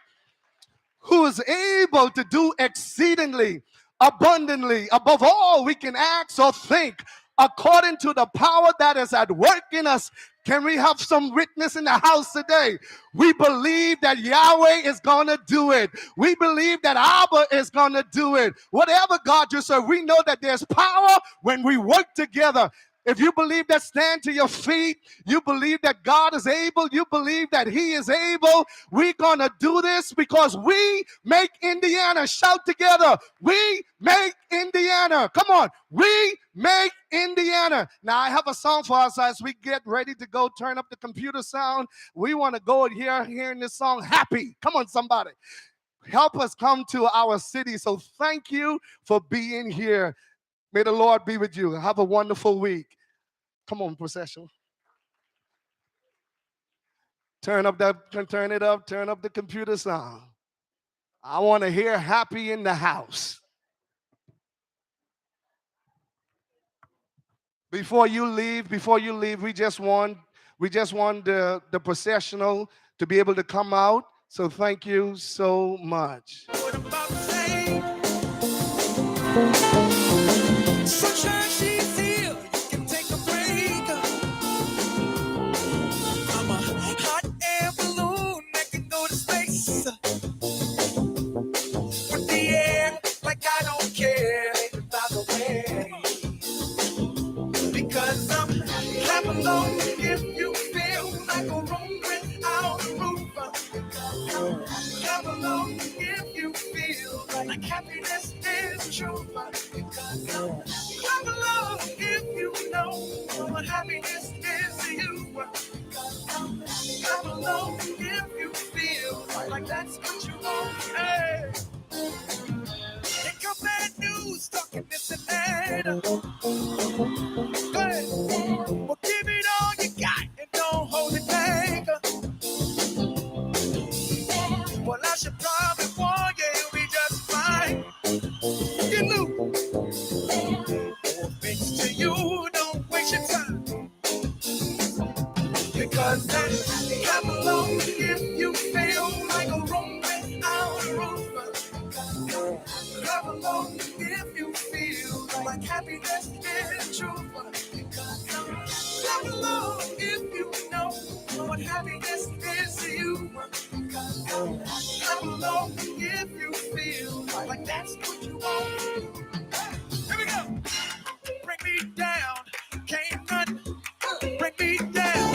who is able to do exceedingly abundantly above all we can ask or think, according to the power that is at work in us. Can we have some witness in the house today? We believe that Yahweh is going to do it. We believe that Abba is going to do it. Whatever God you serve, we know that there's power when we work together. If you believe that, stand to your feet. You believe that God is able. You believe that he is able. We're going to do this because we make Indiana. Shout together. We make Indiana. Come on. We make Indiana. Now, I have a song for us as we get ready to go turn up the computer sound. We want to go hearing this song, Happy. Come on, somebody. Help us come to our city. So thank you for being here. May the Lord be with you. Have a wonderful week. Come on, procession. Turn it up, turn up the computer sound. I want to hear happy in the house. Before you leave, we just want the processional to be able to come out. So thank you so much. Sunshine, she's here. You can take a break. I'm a hot air balloon that can go to space. With the air, like I don't care about the way. Because I'm clap along if you feel like a room without a roof. Clap along if you feel like happiness is true. Clap along if you know what happiness is to you. Clap along if you feel like that's what you want. Hey. Take your bad news, talking this and that. Hey. Well, give it all you got and don't hold it back. Well, I should probably warn you, you'll be just fine. Get loose. Things to you, don't waste your time. Because then clap along if you feel like a room without a roof. Clap along if you feel like happiness is true. Clap along if you know what happiness is to you. Clap along if you feel like that's what you want. Here we go. Bring me down, can't run. Bring me down.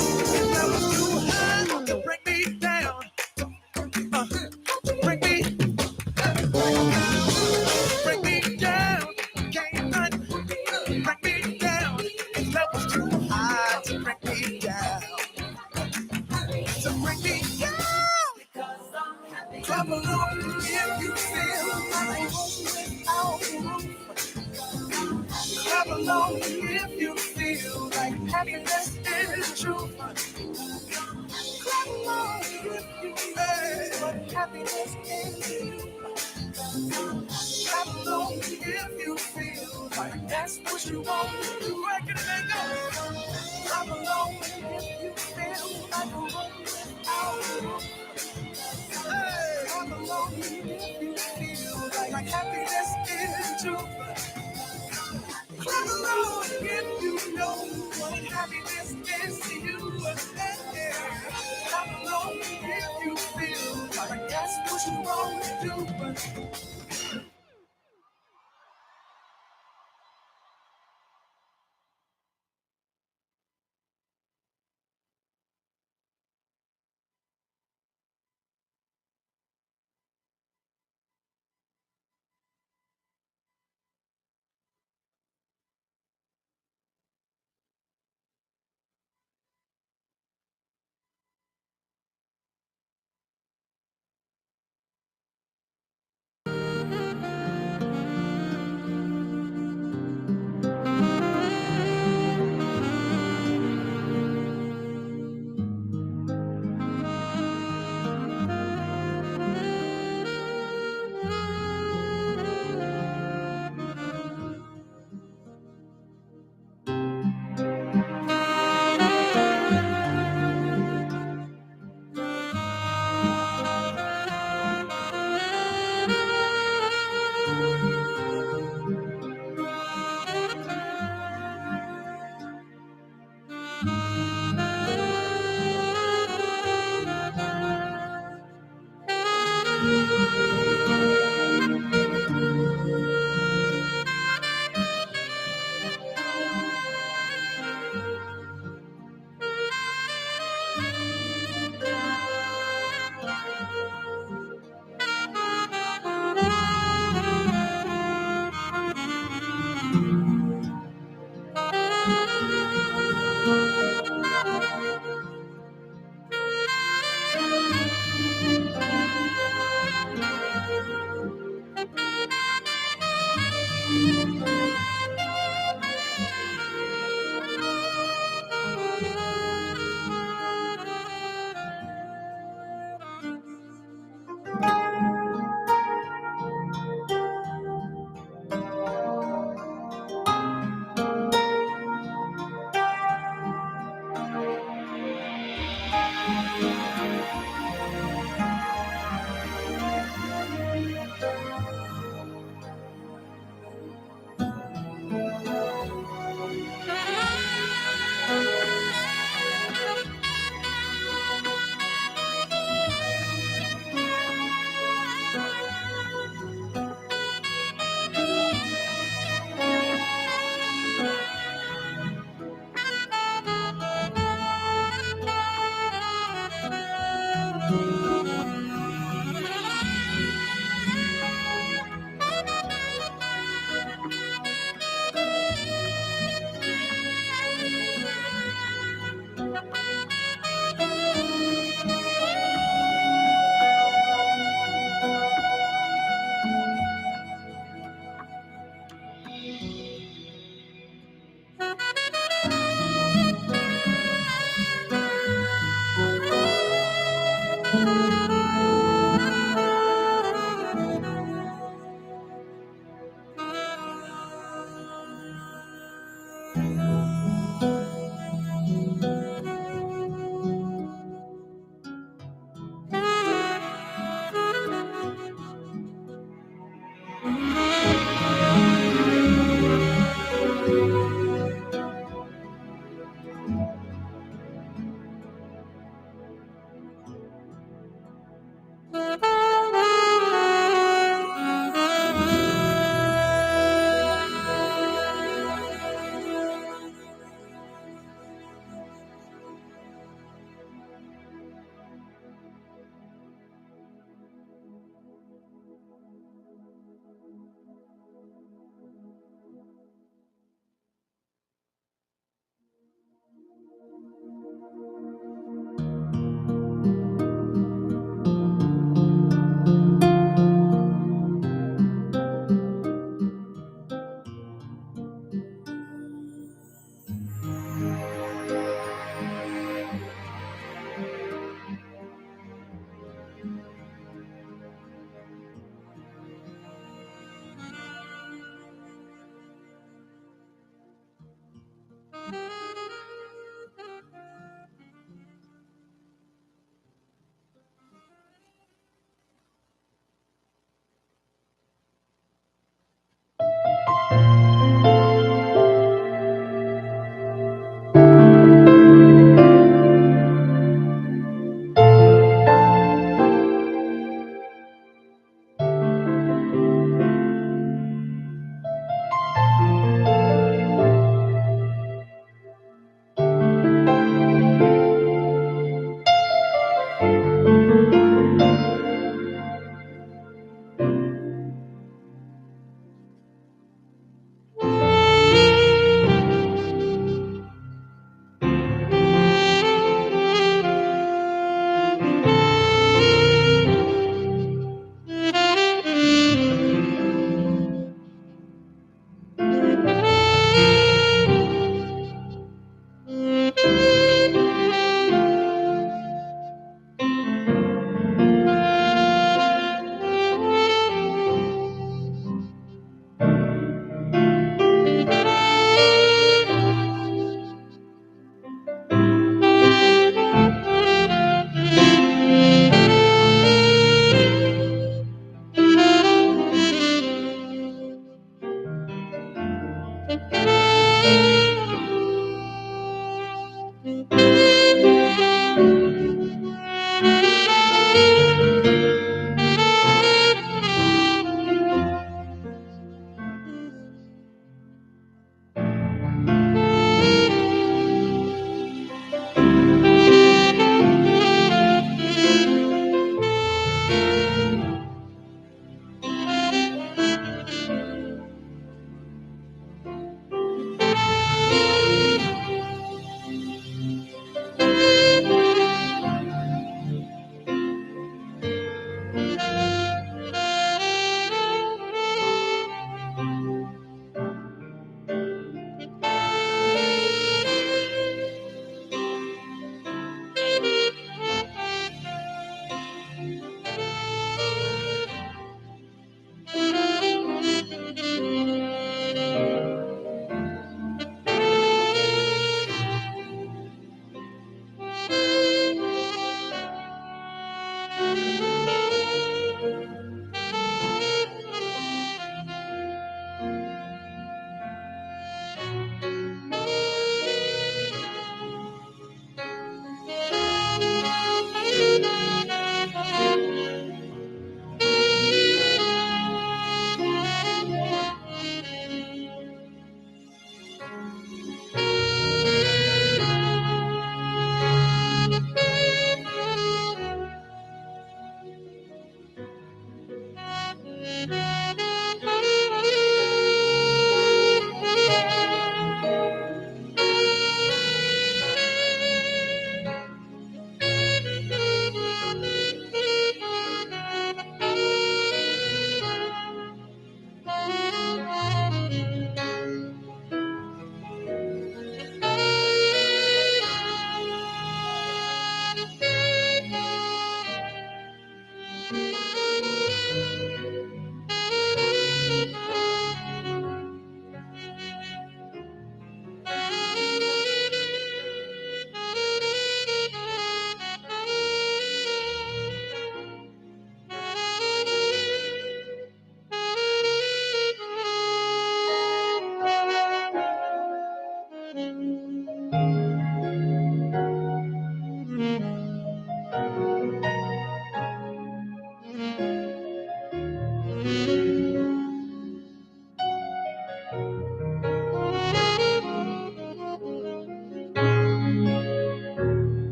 Levels too high, bring me down. Bring me down, can't run. Bring me down. Levels too high to bring me down. So bring me down. Clap along if you feel like without a roof. Clap along if you feel like happiness is true. Clap along if you feel happiness in you. Clap along if you feel like that's what you want. You reckon they go? Clap along if you feel like a room without a roof. Hey, clap along if you feel like happiness is true. Clap along if you know what happiness is to you. Hey, clap along if you feel like that's what you want to do.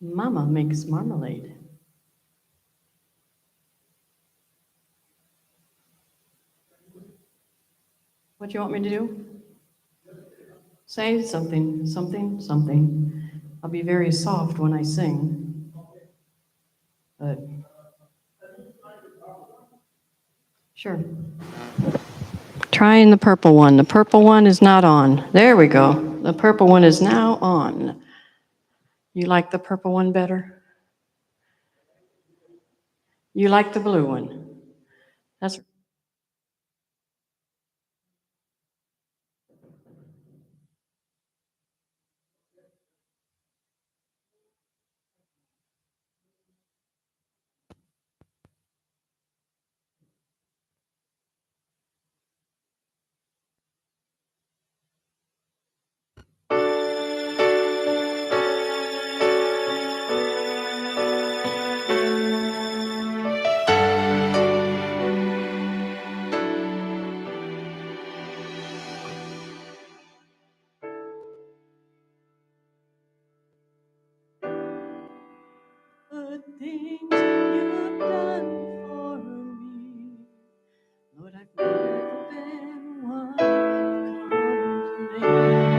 Mama makes marmalade. What do you want me to do? Say something, something, something. I'll be very soft when I sing. But sure. Trying the purple one. The purple one is not on. There we go. The purple one is now on. You like the purple one better? You like the blue one? That's good things you've done for me. Lord, I've never been one to complain.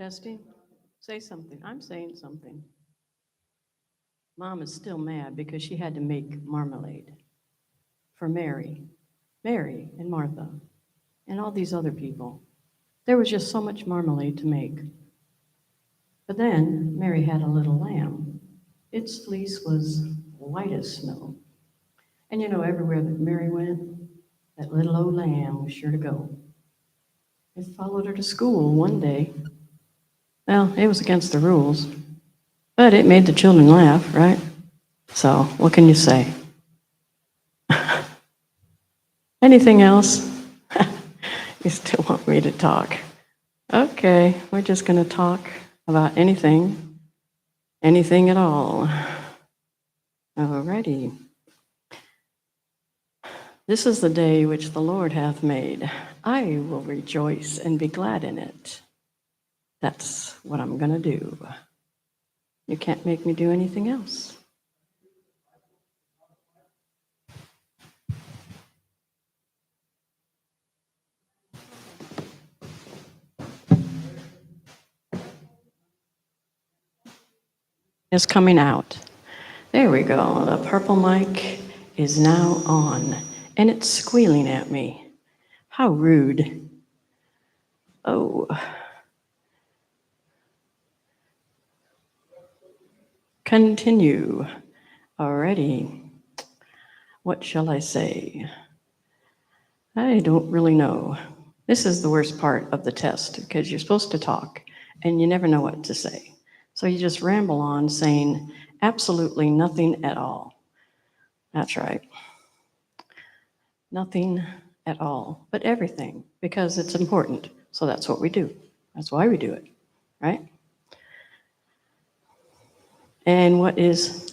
Testing, say something. I'm saying something. Mom is still mad because she had to make marmalade for Mary and Martha, and all these other people. There was just so much marmalade to make. But then Mary had a little lamb. Its fleece was white as snow. And you know, everywhere that Mary went, that little old lamb was sure to go. It followed her to school one day. Well, it was against the rules, but it made the children laugh, right? So, what can you say? Anything else? You still want me to talk? Okay, we're just going to talk about anything at all. Alrighty. This is the day which the Lord hath made. I will rejoice and be glad in it. That's what I'm going to do. You can't make me do anything else. Is coming out. There we go. The purple mic is now on, and it's squealing at me. How rude. Oh. Continue. Alrighty. What shall I say? I don't really know. This is the worst part of the test because you're supposed to talk and you never know what to say. So you just ramble on saying absolutely nothing at all. That's right. Nothing at all, but everything, because it's important. So that's what we do. That's why we do it, right? And what is,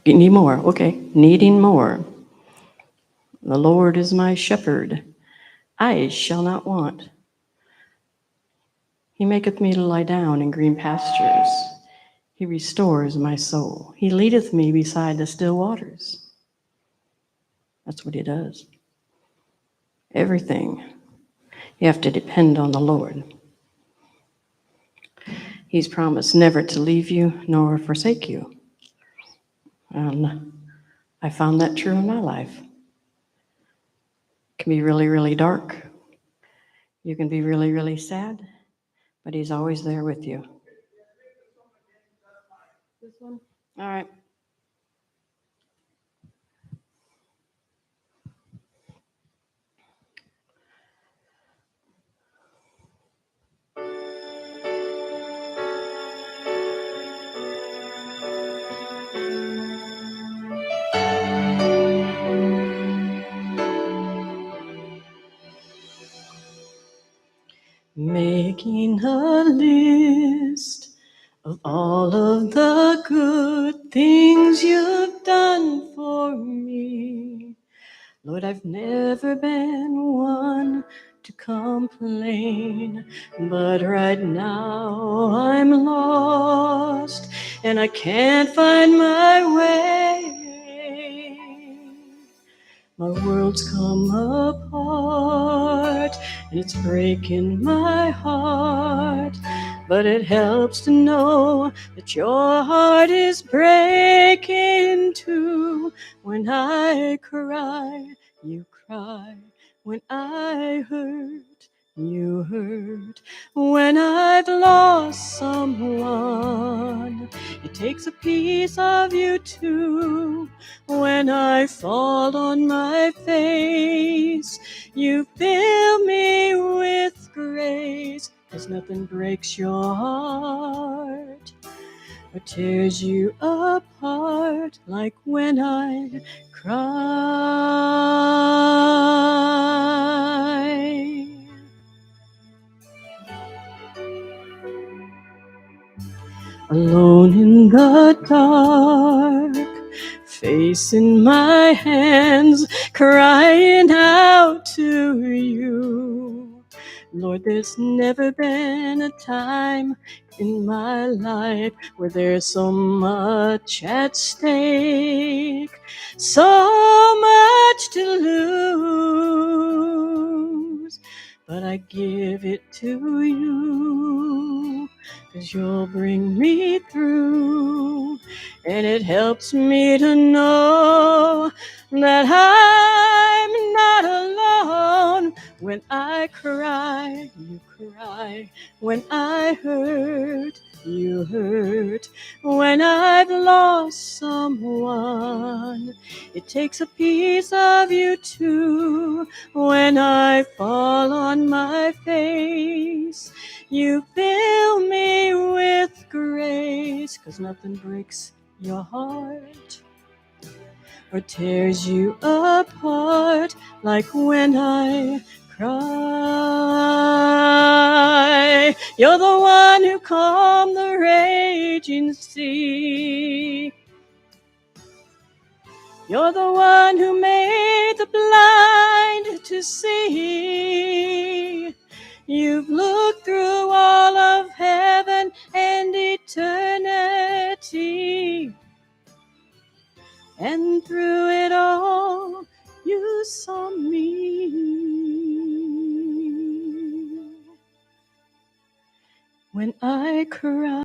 need more. Okay, needing more. The Lord is my shepherd. I shall not want. He maketh me to lie down in green pastures. He restores my soul. He leadeth me beside the still waters. That's what he does. Everything. You have to depend on the Lord. He's promised never to leave you nor forsake you. And I found that true in my life. It can be really, really dark. You can be really, really sad, but he's always there with you. This one? All right. Making a list of all of the good things you've done for me. Lord, I've never been one to complain, but right now I'm lost and I can't find my way. My world's come apart and it's breaking my heart, but it helps to know that your heart is breaking too. When I cry, you cry. When I hurt, you hurt. When I've lost someone, it takes a piece of you too. When I fall on my face, you fill me with grace. 'Cause nothing breaks your heart or tears you apart like when I cry. Alone in the dark, facing my hands, crying out to you. Lord, there's never been a time in my life where there's so much at stake, so much to lose. but I give it to you, 'cause you'll bring me through. And it helps me to know that I'm not alone. When I cry, you cry. When I hurt, you hurt. When I've lost someone, it takes a piece of you too. When I fall on my face, you fill me with grace, 'cause nothing breaks your heart or tears you apart like when I cry. You're the one who calmed the raging sea. You're the one who made the blind to see. You've looked through all of heaven and eternity. And through it all, you saw me. When I cry.